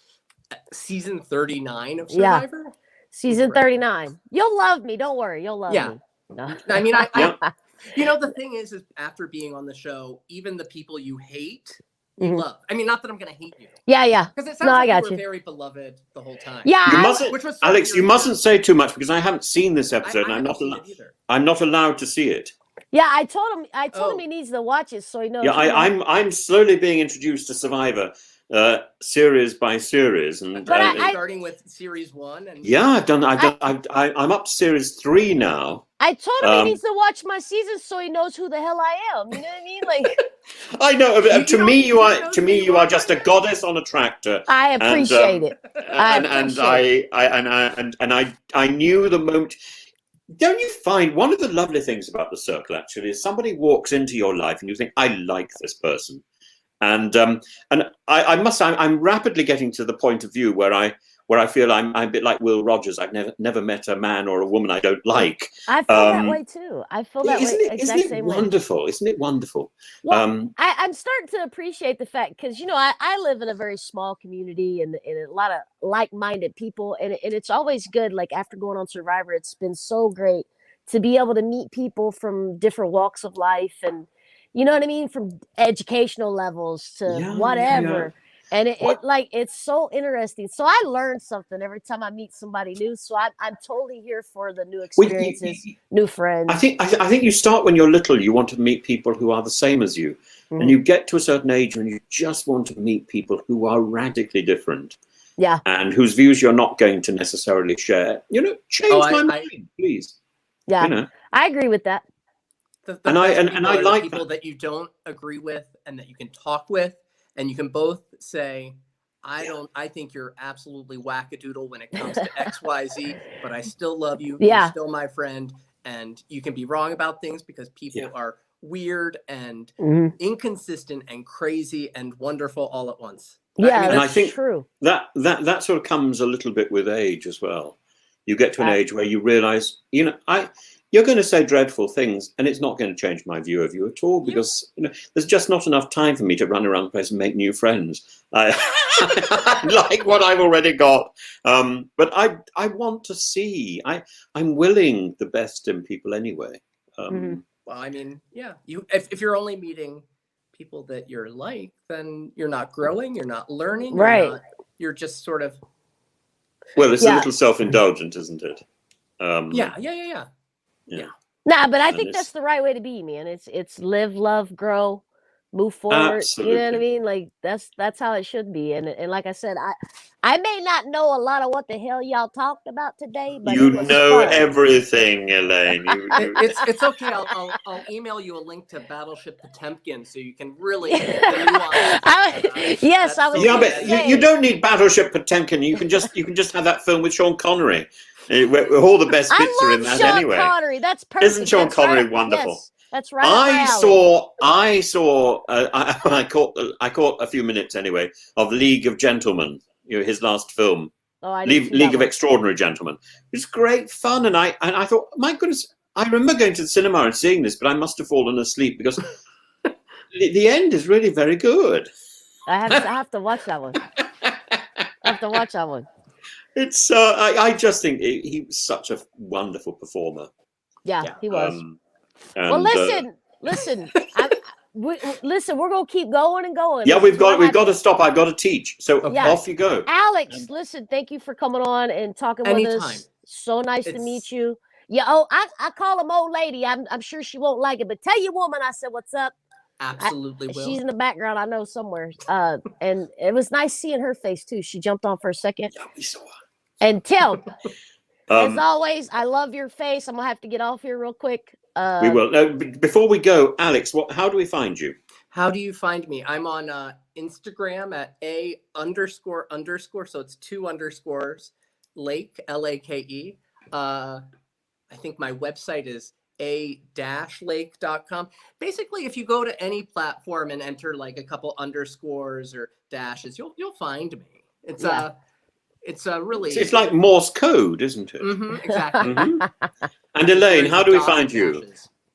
season 39 of Survivor. Yeah. Season 39. You'll love me. Don't worry. You'll love me. No. I mean, you know, the thing is after being on the show, even the people you hate, you love. I mean, not that I'm going to hate you. Yeah. Because it sounds like you were very beloved the whole time. Yeah. Alex, you mustn't say too much because I haven't seen this episode, and I'm not allowed to see it. Yeah, I told him he needs to watch it so he knows. Yeah, I'm slowly being introduced to Survivor. Series by series, and starting with series 1. And I'm up to series 3 now. I told him he needs to watch my season so he knows who the hell I am. You know what I mean? Like, I know. To me, you are just a goddess on a tractor. I appreciate it. I knew the moment. Don't you find one of the lovely things about the circle actually is somebody walks into your life and you think, I like this person. And I must say, I'm rapidly getting to the point of view where I feel I'm a bit like Will Rogers. I've never met a man or a woman I don't like. I feel that way too. I feel that way. Isn't it wonderful? Isn't it wonderful? Well, I'm starting to appreciate the fact because I live in a very small community and a lot of like-minded people, and it's always good. Like after going on Survivor, it's been so great to be able to meet people from different walks of life and. You know what I mean? From educational levels to whatever. Yeah. And it's so interesting. So I learn something every time I meet somebody new. So I'm totally here for the new experiences, new friends. I think you start when you're little. You want to meet people who are the same as you. Mm-hmm. And you get to a certain age when you just want to meet people who are radically different. Yeah. And whose views you're not going to necessarily share. Change my mind, please. Yeah. I agree with that. I like people that you don't agree with and that you can talk with and you can both say, I think you're absolutely wackadoodle when it comes to XYZ, but I still love you. Yeah. You're still my friend. And you can be wrong about things because people are weird and inconsistent and crazy and wonderful all at once. Yeah, and I think true. That sort of comes a little bit with age as well. You get to an age where you realize, you're going to say dreadful things, and it's not going to change my view of you at all, because there's just not enough time for me to run around the place and make new friends. I like what I've already got. But I want to see. I'm willing the best in people anyway. Well, I mean, yeah. If you're only meeting people that you're like, then you're not growing, you're not learning, right? You're just sort of. Well, it's a little self-indulgent, isn't it? Yeah. Nah, but I think that's the right way to be, man. It's live, love, grow, move forward. Absolutely. You know what I mean? Like that's how it should be. And like I said, I may not know a lot of what the hell y'all talked about today, but you it was know fun. everything, Elaine. It's okay. I'll email you a link to Battleship Potemkin so you can really. Yes, I was. Yeah, but you don't need Battleship Potemkin. You can just have that film with Sean Connery. Where all the best bits are in that Sean anyway. Connery. That's perfect. Isn't Sean Connery wonderful? Yes, that's right. I caught a few minutes anyway of League of Gentlemen. His last film. League of Extraordinary Gentlemen. It's great fun, and I thought, my goodness, I remember going to the cinema and seeing this, but I must have fallen asleep because the end is really very good. I have to watch that one. It's I just think he was such a wonderful performer. Yeah, he was. Well, listen. Listen, we're gonna keep going and going. Yeah, we've got to stop. I've got to teach. So off you go. Alex, listen, thank you for coming on and talking with us. So nice to meet you. Yeah. Oh, I call him old lady. I'm sure she won't like it, but tell your woman I said what's up. Absolutely will. She's in the background, I know, somewhere. And it was nice seeing her face too. She jumped on for a second. Yeah, we saw her. And Tim, as always, I love your face. I'm gonna have to get off here real quick. We will. No, before we go, Alex, how do we find you? How do you find me? I'm on Instagram at __. So it's 2 underscores, Lake, Lake. I think my website is a-lake.com. Basically, if you go to any platform and enter like a couple underscores or dashes, you'll find me. It's really. It's like Morse code, isn't it? Exactly. And Elaine, how do we find you?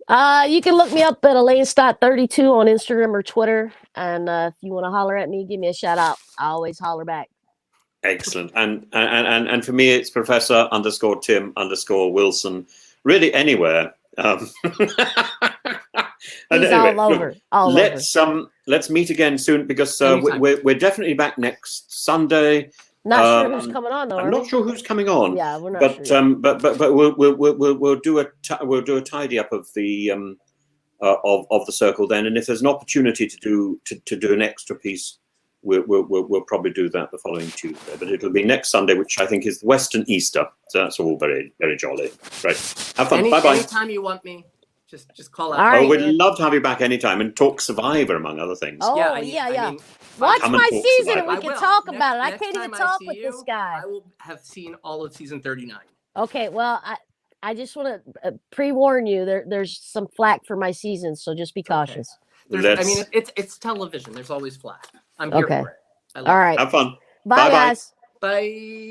You can look me up at Elaine Stott 32 on Instagram or Twitter. And if you want to holler at me, give me a shout out. I always holler back. Excellent. And for me, it's Professor_Tim_Wilson. Really anywhere. He's all over. Let's meet again soon, because we're definitely back next Sunday. Not sure who's coming on though. I'm not sure who's coming on. Yeah, we're not sure. But we'll do a tidy up of the of the circle then, and if there's an opportunity to do an extra piece, we'll probably do that the following Tuesday. But it'll be next Sunday, which I think is Western Easter. So that's all very, very jolly. Right. Have fun. Bye bye. Anytime you want me, just call out. Right, we'd love to have you back anytime and talk Survivor, among other things. Oh, yeah. I mean, watch my season and we can talk about it. I can't even talk with this guy. I will have seen all of season 39. Okay, well, I just want to pre-warn you. There's some flack for my season, so just be cautious. I mean, it's television. There's always flack. I'm here for it. All right. Have fun. Bye, guys. Bye.